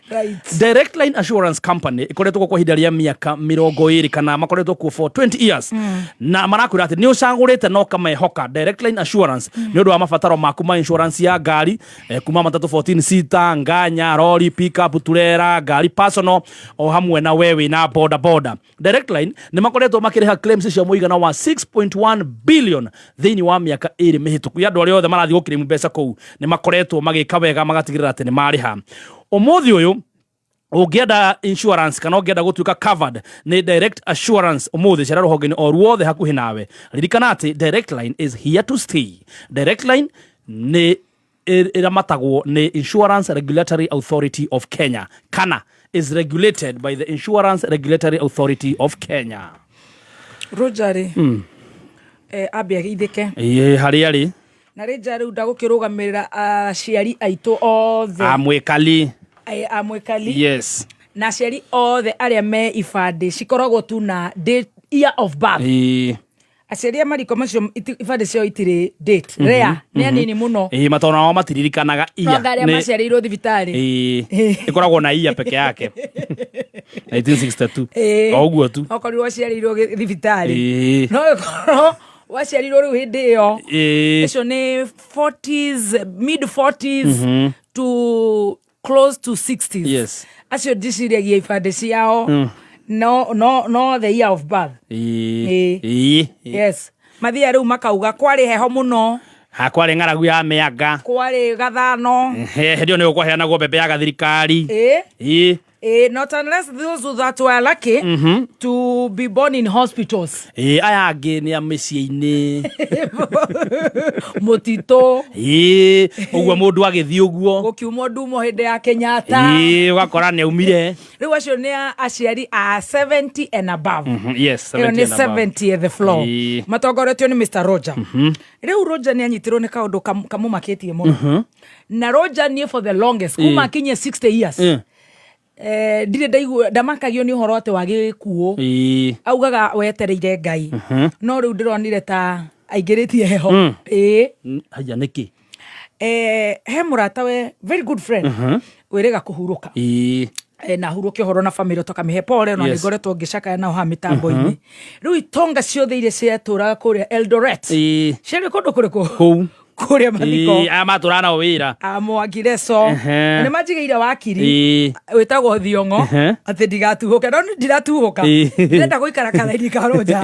Direct Line Assurance Company ĩkoretwo kwa ihinda rĩa mĩaka 20 kana makoretwo kuo for 20 years. Na marakwĩra atĩ nĩ ũcagũrĩte no kamehoka Direct Line Assurance nĩ ũndũ wa mabataro maku ma insurance ya ngari kuma matatu 14 seater, nganya, lorry, pickup, turera, ngari personal o hamwe na wewe na boda boda. Direct Line nĩ makoretwo makĩrĩha claims cia mũigana wa 6.1 billion thĩinĩ wa mĩaka 2 mĩhĩtũku. Andũ arĩa othe marathiĩ gũkĩrĩmu mbeca kũu nĩ makoretwo magĩka wega magatigĩrĩra atĩ nĩ marĩha. Ũmũthĩ ũyũ ũngĩenda insurance kana ũngĩenda gũtuĩka covered nĩ Direct Assurance ũmũthĩ cera rũhonge-inĩ o ruothe hakuhĩ nawe. Ririkana atĩ Direct Line is here to stay. Direct Line nĩ ĩramatagwo nĩ Insurance Regulatory Authority of Kenya kana is regulated by the Insurance Regulatory Authority of Kenya. Rogeri abia githike harĩa rĩ na rĩnja rĩu ndagũkĩrũgamĩrĩra aciari aitũ othe amwĩkali yes na aciari othe arĩa me ibandĩ cikoragwo tu na date year of birth. Aciari mariko macio ibandĩ ciao itirĩ date rare nĩ anini mũno matona wao matiririkanaga iya arĩa maciarĩirwo thibitarĩ ĩkoragwo na iya peke yake 1962 o ũguo tu okorirwo aciarĩirwo thibitarĩ no ĩkorwo waciarĩirwo rĩu hĩndĩ ĩyo icio nĩ 40s mid 40s to close to 60s. Yes. Acio ndiciragia ibandĩ ciao no the year of birth. Yes. Mathia rĩu makauga kwarĩ heho mũno. Kwarĩ ng'aragu ya mĩanga. Kwarĩ gathano. Hĩndĩ ĩyo nĩ ũkũheanagwo mbembe ya gathirikari. Not unless those that were lucky to be born in hospitals. Aya angĩ nĩ a mĩciĩ-inĩ. Mũtitũ. Ũguo mũndũ agĩthiĩ ũguo. Gũkiuma ndumo hĩndĩ ya Kenyatta. Ũgakora nĩ aumire. Rĩu acio nĩ aciari a 70 and above. Yes, 70 and above. 70 at the floor. Matongoretio nĩ Mr. Roger. Rĩu Roger nĩ anyitirwo nĩ kaũndũ kamũmakĩtie mũno. Na Roger niĩ for the longest kuma kinyia 60 years. Ndire ndamakagio nĩ ũhoro atĩ wa gĩkuũ augaga wetereire Ngai no rĩu ndĩronire ta aingĩrĩtie heho haya nĩkĩ he mũrata we very good friend wĩrĩga kũhurũka na hurũke ũhoro na family tũkamĩhe pole no nĩngoretwo ngĩcakaya nao ha mĩtambo-inĩ rĩu itonga ciothe iria ciatũraga kũrĩa Eldoret ciarĩ kũndũ kũrĩkũ kuria mathiko aya maturana wira mwakire so ne majigeire wakiri wetagwo Thiongo ati ndigatuhuke no ndiratuhuka ndenda guikara karaini ka Roja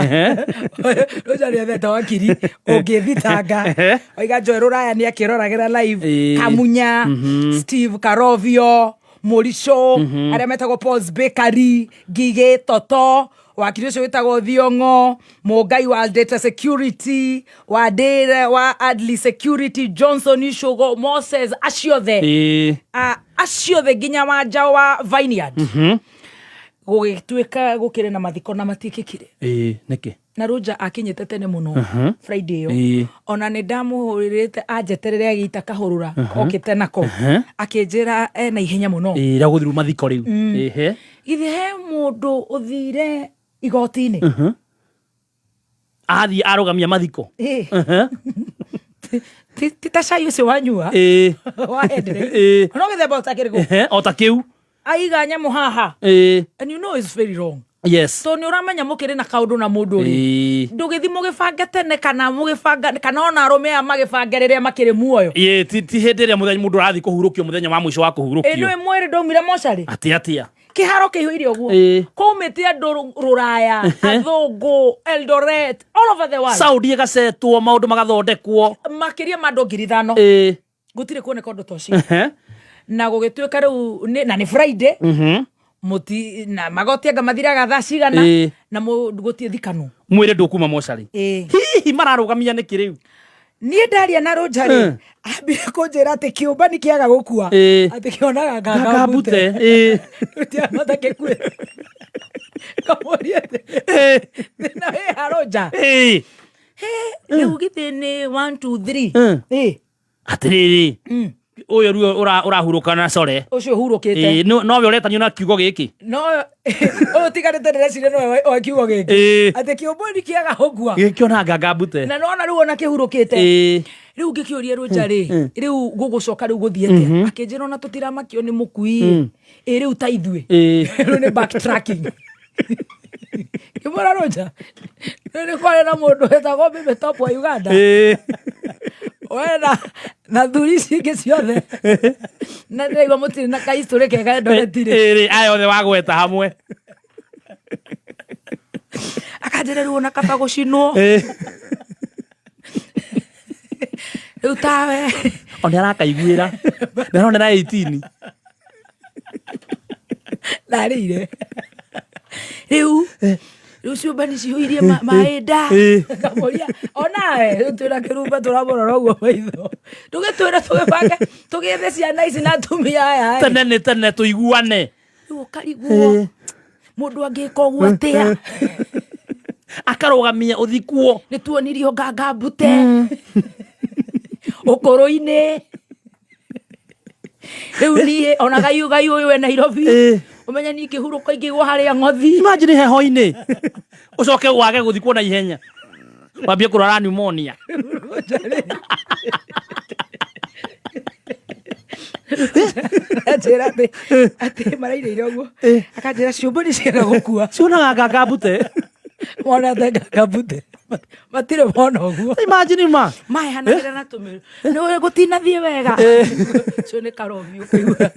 Roja ni theta wakiri ungithitanga oiga Joy Ruraya ni akiroragira live Kamunya Steve Karovio Morisho aria metagwo Paul's Bakery Gige Toto wakiri ucio witagwo Thiongo Mugai wa Data Security wa Data wa Adley Security Johnson Ishogo Moses aciothe aciothe nginya wa Njao wa Vineyard gugituika gukire na mathiko na matikikire niki na Roja akinyete tene muno Friday yo ona ne ndamuhuririte anjeterere agita kahurura okite nako akinjira na ihenya muno ra guthiru mathiko riu githe he mundu uthire igotini athi arugamia mathiko tita cai ucio wanyua waendere no githemba utakirigo otakiu aiga nyamu haha and you know it's very wrong. Yes. So ni uramenya mukire na kaundu na mundu ri ndugithi mugibanga tene kana mugibanga kana ona arume amagibanga riria makire muoyo ti hindi ria muthenya mundu arathi kuhurukio muthenya wa mwisho wa kuhurukio eno mwere ndaumire mochari atia kiharo kihuire uguo kumite andu Ruraya Athungu Eldoret all over the world Saudi igasetwo maundu magathondekwo makiria mandu 5,000 gutire kuoneka undu toci na gugituika riu na ni Friday muti na magoti anga mathiraga thaa cigana na gutie thikanu mwire ndukuma mochari hihi mararugamia niki riu nie ndaria na Roja ri ambire kunjira ati kiumba ni kiaga gukua ati kionaga ngangambute utia matake kwe kamoria na he Roja riu githini 1 2 3 atiriri uyo ruo urahuruka na core ucio hurukite no we uretanio na kiugo giki no o tigarete ndecire no o kiugo giki ati kiumba ni kiaga gukua gikiona ngangambute na no na riu ona kihurukite riu ngikiuria Roja ri riu gugucoka riu guthiete akinjira na tutiramakio ni mukui riu ta ithue riu ni backtracking kimora Roja ni kwale na mundu etagwo Bibi Top wa Uganda wena na thuri cingi ciothe na ndiraigua mutiri na kahistori kega ndoretire ayo the wagweta hamwe akanjira riu na kaba gucinwo riu tawe ona arakaiguira ndarona na 18 narire riu ciumba nĩ cihuirie maĩnda kamoria onawe twĩra kĩrumba tũramũrora ũguo maitho tũgĩtwĩra tũgĩbange tũgĩethe ciana ici na atumia aya tene tũiguane rĩu ũkariguo mũndũ angĩka ũguo atĩa akarugamia ũthikuo nĩ tuonirio ngangambute ũkũrũ-inĩ rĩu niĩ ona gayu ũyũ we Nairobi umenya ni kihuruka ingigwa haria ngothi imagine heho-ini ucoke wage guthikwo na ihenya wambie kurara pneumonia ajira ati maraire uguo akajira ciumba ni ciaga gukua cionaga ngangambute mwana ngangambute matire mona uguo imagine mai hanagira na tumiru no gutina thie wega cio ni Karovi ukigua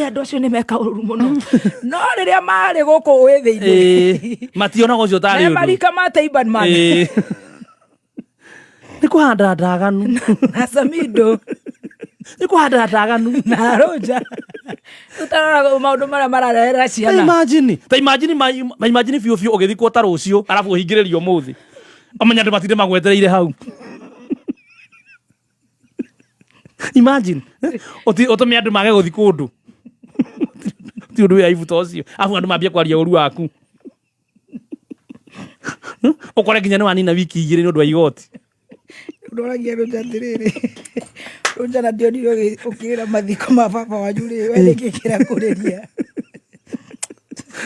andu acio ni meka uru muno no riria mari guku withiini mationaga ucio tari undu marika mate Iban man ni kuhanda ndaganu na Samido ni kuhanda ndaganu na Roja utarora maundu mara mararera ciana imagine fiu ugithikwo ta rucio arafu uhingiririo muthi amenya ndu matinde magwetereire hau imagine otumia andu mage guthi kundu ti undu ya ibuto ucio afu andu mambia kwaria uru waku ukore nginya ni wanina wiki igiri ni undu wa igoti ndoragia Roja atiriri Roja na ndionire ukira mathiko ma baba wanyu ri we ngikira kuriria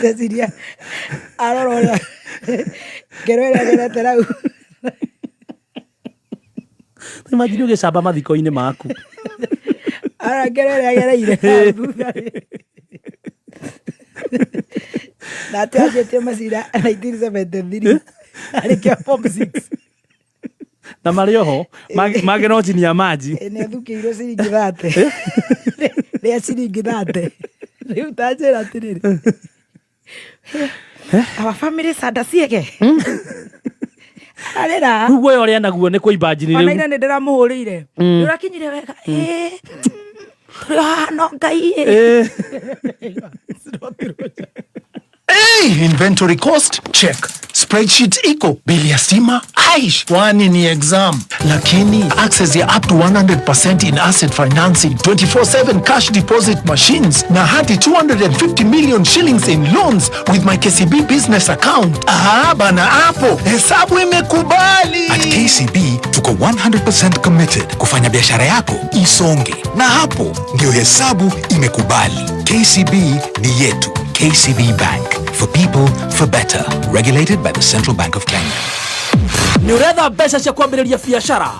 Cecilia arorora kerera gerete rau imagine ugicamba mathiko-ini maku ara kerera gereire na ate macira 1973 alikia form 6 na marioho mage no chini ya maji ne thukiirwo ciringi 30 ria ciringi 30 riu tanjira atiriri our family sada ciege arera rugo yo ria naguo ni kuimba njini riu ona ina ndiramuhurire urakinyire wega no ngai Hey, inventory cost? Check. Spreadsheet iko. Bili ya stima? Aish, wani ni exam. Lakini, access ya up to 100% in asset financing, 24/7 cash deposit machines, na hadi 250 million shillings in loans with my KCB business account. Bana hapo, hesabu imekubali. At KCB, tuko 100% committed kufanya biashara yako isonge. Na hapo, ndio hesabu imekubali. KCB ni yetu. KCB Bank. For people, for better. Regulated by the Central Bank of Kenya. Ni uretha mbeca cia kwambĩrĩria biashara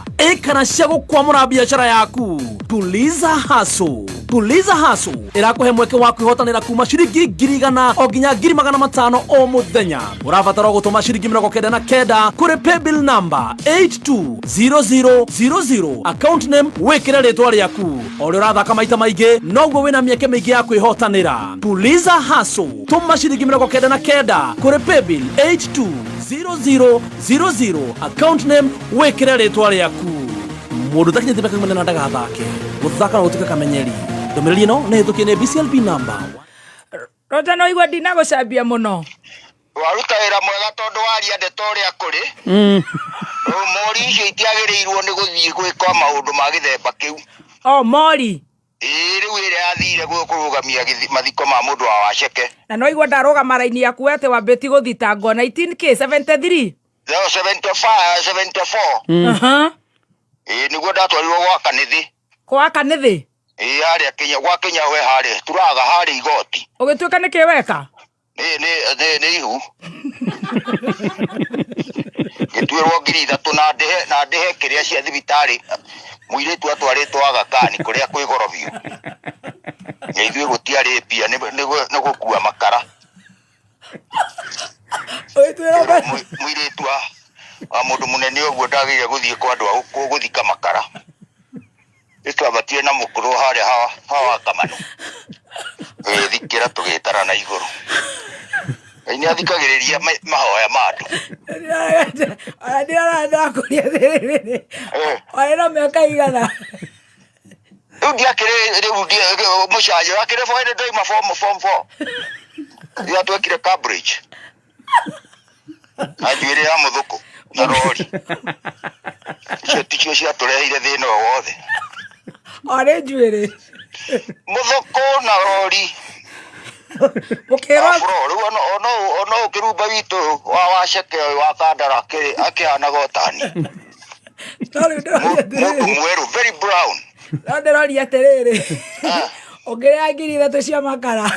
kana cia gũkwamũra biashara yaku. Tuliza Hustle. Tuliza Hustle ĩrakũhe mweke wa kwĩhotanĩra kuma ciringi 100,000 o nginya 500,000 o mũthenya. Ũrabatara gũtũma ciringi 99 kũrĩ paybill number 820000. Account name wĩkĩre rĩtwa rĩaku. O ũrĩa ũrathaka maita maingĩ noguo wĩna mĩeke mĩingĩ ya kwĩhotanĩra. Tuliza Hustle. Tũma ciringi 99 kũrĩ paybill 820000. Account name wĩkĩre rĩtwa rĩaku. Mũndũ takinyĩte mĩaka 18 ndagathake. Gũthaka no gũtuĩka kamenyeri. Ndũmĩrĩri ĩno nĩ hĩtũkie nĩ BCLB number. Roja no igua ndina gũcambia mũno. Waruta wĩra mwega tondũ waria ndeto ũrĩa kũrĩ. Mori icio itiagĩrĩirwo nĩ gũthiĩ gwĩka maũndũ ma gĩthemba kĩu. Mori. Rĩu ĩrĩa yathire kũrũgamia mathiko ma mũndũ wa Waceke. Na no igua ndarũgama raini yaku atĩ wambĩti gũthitangwo 19K 73. 74. Niguo ndatwarirwo gwa kanĩthĩ. Kwa kanĩthĩ? Harĩa Kenya, gwa Kenya we harĩa turaga harĩa igoti. Ũgĩtuĩka nĩkĩ weka? Nĩ ihu. Ngĩtuĩrwo 3,000 na ndĩhe kĩrĩa cia thibitarĩ. Mũirĩtu atwarĩtwo Aga Khan kũrĩa kwĩ goro biũ. Na ithuĩ gũtiarĩ mbia nĩ gũkua makara. Mũirĩtu wa mũndũ mũnene ũguo ndagĩrĩire gũthiĩ kwa andũ a gũthika makara. Nĩtwambatire na mũkũrũ harĩa hawa Kamano. Thikĩra tũgĩtara na igũrũ. Nĩ athikagĩrĩria mahoya ma andũ. Ndakũria thĩrĩ. Wĩna mĩaka igana. Rĩu ndiakĩrĩ mũcanjũ wakĩrĩ bũrũri ndoima form 4. Rĩrĩa twekire Cambridge. Na njuĩrĩ ya mũthũkũ na rori. Icio ticio ciatũreheire thĩna o wothe. Arĩ njuĩrĩ. Mũthũkũ na rori. Mũkĩrwo. Rĩu ono ũkĩrumba witũ wa Waceke wa Kandara akĩhana gotani. Mũndũ mwerũ, very brown. No ndĩroria atĩrĩrĩ. Ũngĩrĩa 3,000 cia makara.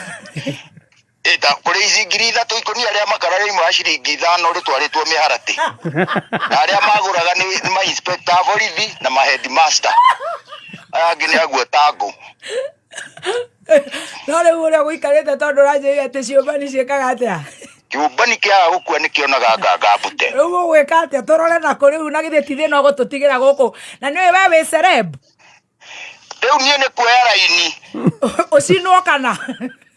Kũrĩ ici 3,000 ikonia rĩa makara rĩmwe ya ciringi 5 rĩtwarĩtwo mĩharatĩ. Na arĩa magũraga nĩ ma inspector a borithi na ma headmaster. Aya angĩ nĩ aguo tango. No rĩu ũrĩa gũikarĩte tondũ ũranjĩrĩria atĩ ciũmba nĩ ciĩkaga atĩa? Kĩũmba nĩ kĩaga gũkua nĩkĩonaga ngangambute. Rĩu ũgwĩka atĩa tũrore na kũrĩu na githĩ ti thĩna ũgũtũtigĩra gũkũ. Na nĩwe we wĩ celeb. Rĩu niĩ nĩ kuoya raini. Ũcinwo kana?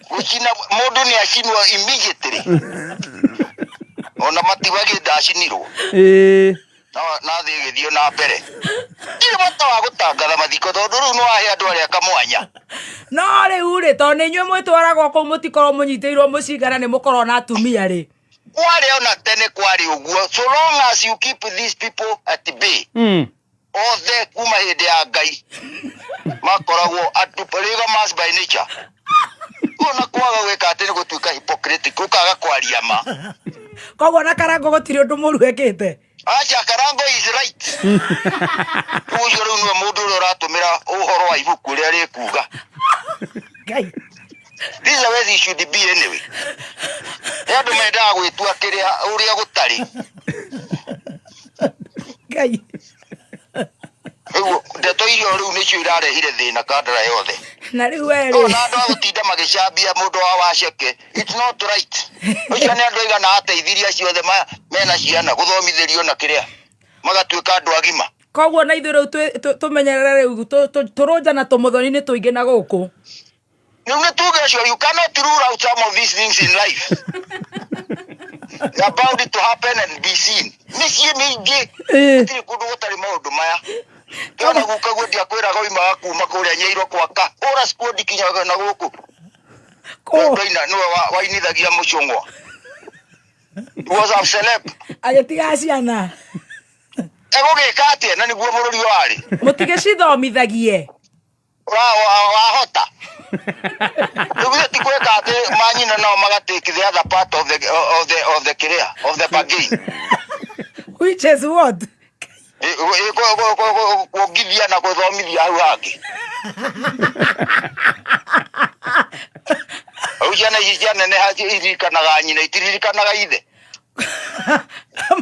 Gũcina mũndũ nĩ acinwo immediately. Ona matibagĩ ndacinirwo. Na thĩ ĩgĩthiĩ na mbere. Ndirĩ bata wa gũtangatha mathiko tondũ rĩu nĩwahe andũ arĩa kamwanya. No rĩu rĩ tondũ nĩ inyuĩ mwĩtwaragwo kũu mũtikorwo mũnyitĩirwo mũcinga na nĩ mũkorwo na atumia rĩ. Kwarĩ ona tene kwarĩ ũguo. So long as you keep these people at bay. Othe kuma hĩndĩ ya Ngai. Makoragwo polygamous by nature. Ona kwaga gwĩka atĩ nĩ gũtuĩka hypocritic ũkaga kwaria ma. Koguo na Karango gũtirĩ ũndũ mũru ekĩte. Acha Karango is right. Ũcio rĩu nĩwe mũndũ ũrĩa ũratũmĩra ũhoro wa ibuku ũrĩa rĩkuga. Ngai. This is where they should be anyway. Andũ mendaga gwĩtua kĩrĩa ũrĩa gũtarĩ. Ngai. Ndeto icio rĩu nĩcio irarehire thĩna Kandara yothe. Na rĩu werĩ. Ona andũ a gũtinda magĩcambia mũndũ wa Waceke. It's not right. Ũcio nĩ andũ aigana ateithiria ciothe mena ciana gũthomithĩrio na kĩrĩa. magatuĩka andũ agima. Koguo na ithuĩ rĩu tũmenyerere rĩu tũrũnja na tũmũthoni nĩ tũingĩ na gũkũ. Rĩu nĩ tuge cio, you cannot rule out some of these things in life. About it to happen and be seen. Mĩciĩ mĩingĩ gũtirĩ kũndũ gũtarĩ maũndũ maya. Kĩona guka gwendia kwĩraga oimaga kuma kũrĩa Nyairũ gwaka ũra squad kinyaga na gũkũ. Ndoina nĩwe wainithagia mũcũng'wa. Was a celeb. Agĩtiga ciana. Egũgĩka atĩa na nĩguo bũrũri warĩ. Mũtige cithomithagie. Wahota. Rĩu ti kwĩka atĩ manyina nao magatake the other part of the bargain. Which is what? Kũgithia na gũthomithia hau hangĩ. Ciana ici cianeneha iririkanaga nyina itiririkanaga ithe.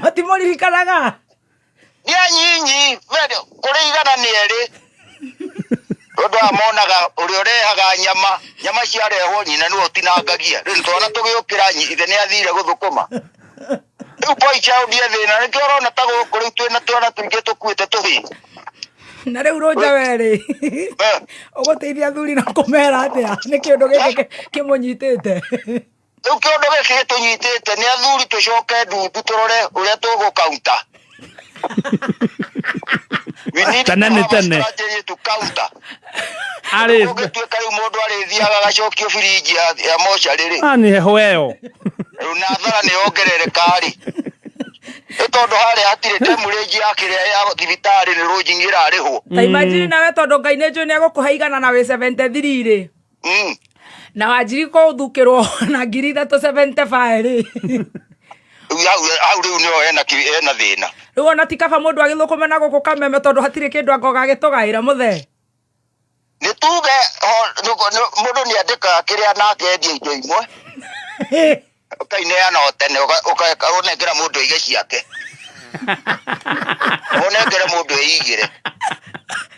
Matimũririkanaga. Nĩ anyinyi kũrĩ igana nĩ erĩ. Tondũ amonaga ũrĩa ũrehaga nyama ciarehwo nyina nĩwe ũtinangagia. Rĩu twana tũgĩũkĩra ithe nĩ athire gũthũkũma. Rĩu boy child thĩna nĩkĩo ũrona ta gũkũ rĩu twĩna twana tũingĩ tũkuĩte tũhĩ. Na rĩu Roja werĩ ũgũteithia athuri na kũmera atĩa nĩ kĩũndũ gĩkĩ kĩmũnyitĩte. Rĩu kĩũndũ gĩkĩ gĩtũnyitĩte nĩ athuri tũcoke ndundu tũrore ũrĩa tũgũkaunta. Tene nĩ tene. Ũgĩtuĩka rĩu mũndũ arĩthiaga agacokio birinji ya mocarĩ rĩ. Nĩ heho ĩyo. Rĩu na thara nĩyongerereka-rĩ. Nĩ tondũ harĩa hatirĩ temũrĩnji ya kĩrĩa ya thibitarĩ nĩ rũnji ĩrarĩhwo. Ta imagine nawe tondũ Ngai nĩ njũĩ nĩegũkũhe igana na wĩ 73 rĩ. Na Wanjiri kũthukĩrwo na 375 rĩ. Hau rĩu nĩyo hena thĩna. Rĩu ona ti kaba mũndũ agĩthũkũme na gũkũ Kameme tondũ hatirĩ kĩndũ akoga gĩtũgaĩra mũthee. Nĩ tuge mũndũ nĩandĩkaga kĩrĩa nake endia indo imwe. Ũkaineana o tene ũnengera mũndũ ige ciake. Ũnengere mũndũ eigire.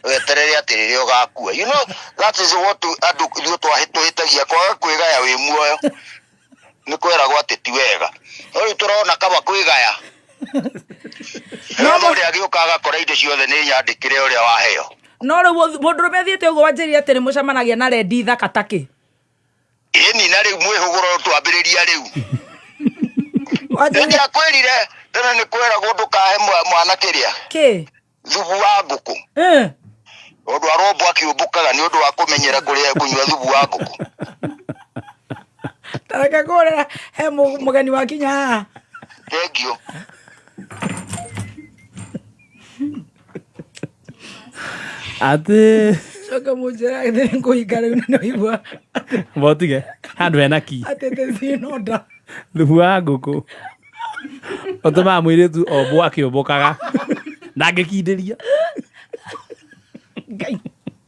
Weterere atĩ rĩrĩa ũgakua. You know, that is what andũ ithuĩ twahĩtũhĩtagia kwaga kwĩgaya wĩ muoyo. Nĩ kwĩragwo atĩ ti wega. Rĩu tũrona kaba kwĩgaya. No mũndũ agĩũka agakora indo ciothe nĩ nyandĩkĩre ũrĩa waheo. No rĩu mũndũrũme athiĩte ũguo wanjĩrire atĩ nĩmũcemanagia na rendi thaka takĩ. Ĩni na rĩu mwĩhũgũro twambĩrĩria rĩu. Nĩ akwĩrire tena nĩ kwĩragwo ndũkahe mwana kĩrĩa. Kĩ? Thubu wa ngũkũ. Ũndũ arombo akĩũmbũkaga nĩ ũndũ wa kũmenyera kũnyua thubu wa ngũkũ. Tareke kũrĩa he mũgeni wa kinya haha. Thank you. Atĩ coka mũnjĩra nĩ kũhinga rĩu nĩ igua. Botige handũ hena ki. Atĩ thĩna nda. Thubu wa ngũkũ. Ũtũmaga mũirĩtu ombo akĩũmbũkaga na ngĩkindĩria.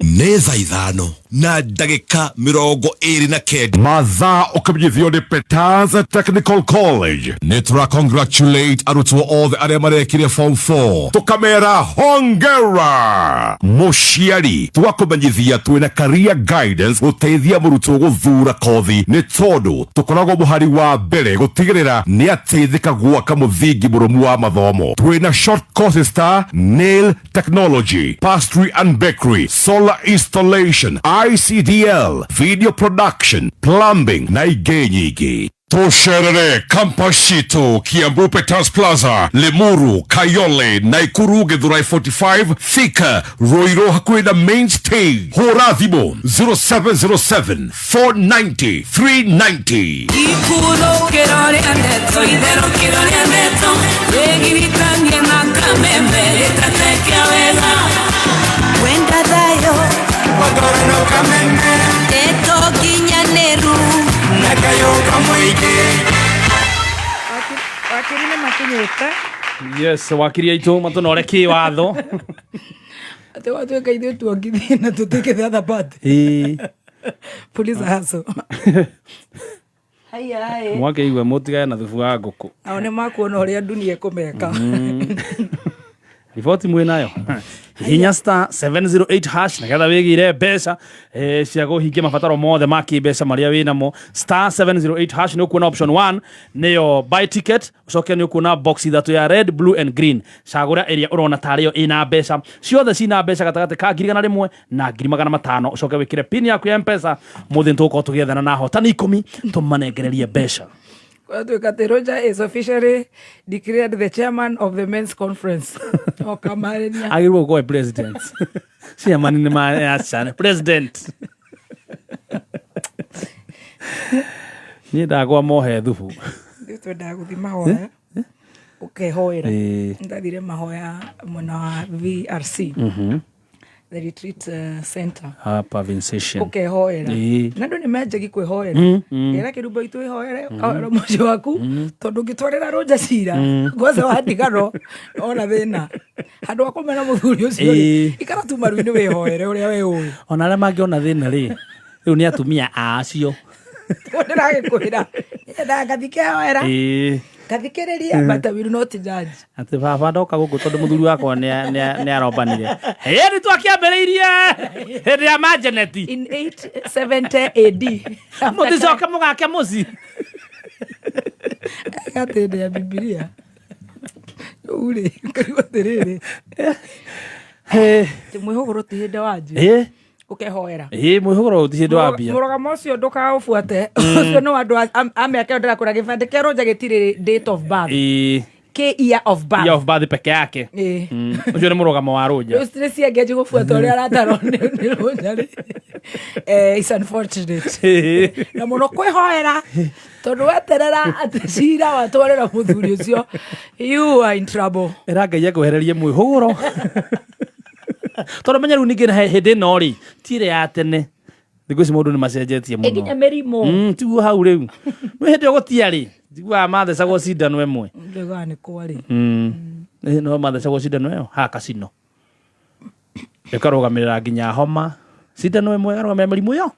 Nĩ thaa 5 na ndagĩka 29 mathaa ũkamenyithio nĩ Peters Technical College. Nĩ tũra-congratulate arutwo othe arĩa marekire form 4 tũkamera hongera. Mũciari twakũmenyithia twĩna career guidance gũteithia mũrutwo gũthura kothi nĩ tondũ tũkoragwo mũhari wa mbere gũtigĩrĩra nĩ ateithĩka gwaka mũthingi mũrũmu wa mathomo. Twĩna short courses ta nail technology, pastry and bakery, solar installation, ICDL, video production, plumbing na ingĩ nyingĩ. Tũcerere campus citũ Kiambu Peters Plaza, Limuru, Kayole, Naikuru, Githurai 45, Thika, Ruiru hakuhĩ na main stage. Hũra thimũ 0707 490 390. Ikurũkĩro rĩa ndeto, itherũkĩro rĩa ndeto, rĩgirikania na Kameme rĩtateke wega. Wenda thayo Wagorano Kameme ndeto nginyanĩru na kayoka mũingĩ. Wakiri nĩ makinyĩte. Yes, wakiri aitũ matũnore kĩwatho. Atĩ watuĩka ithuĩ tuongithie na tũtuĩke the other party. Police hustle. Mwakĩigua mũtigane na thubu wa ngũkũ. Ao nĩ makuona ũrĩa dunia ĩkũmeka. riboti mwinayo hinya star 708 hash na getha wigire mbeca cia guhingia mabataro mothe ma kimbeca maria winamo star 708 hash ni ukuona option 1 niyo buy ticket ucoke ni ukuona box ithatu ya red blue and green cagura area urona tariyo ina mbeca ciothe cina mbeca gatagati ka 1,100 na 500 ucoke wikire pin yaku ya mpesa muthi ntuko tugethana na hotani 10 tumanengererie mbeca. Roger is officially declared the chairman of the men's conference. I will go president. Chairman in my son, president. Nida go mohe dhufu. Dito daguthi mahoya. Ukehoera. Ndathire mahoya mwana VRC. The retreat center hapa Vincentian ukehoera nando ni magic kwehoera era kirubo itu ihoere kaora mojo waku tondu ngitwarira Roger cira goza wadigaro ona thina handu akomena muthuri ucio ikara tu maruini wehoere uria we uyu ona ale mangiona thina ri riu ni atumia acio ndiragikwira ndagathike hoera kathikiriria but I will not judge. Ati baba ndoka guku tondu muthuri wakwa ni arombanire. Ni twakiambiriirie hindi ya majeneti in 870 AD. Muticoka mugake muci. Gatende ya Biblia. Uri karibu tiriri. Timwihuguru tihinde waju. Ukehoera mwihuguro utihinde wambia murogamo ucio nduka ufuate ucio no andu ameke ndira kura gibande ke Roger gitire date of birth ke year of birth peke yake ucio ni murogamo wa Roger ustre cia ngeje gufuata uria arataro ni Roger it's unfortunate na muno kwihoera tondu weterera atishira watwarira muthuri ucio you are in trouble era Ngai akuhererie mwihuguro tondu menya riu ningi hindi no ri tire ya tene thiku ici mundu ni macenjetie muno eginya merimo tiguo hau riu no hindi gutiari tiguo mathecagwo cindano imwe ndega ni kwari no mathecagwo cindano iyo ha kasino ikarugamirira nginya homa cindano imwe ikarugamirira mirimu iyo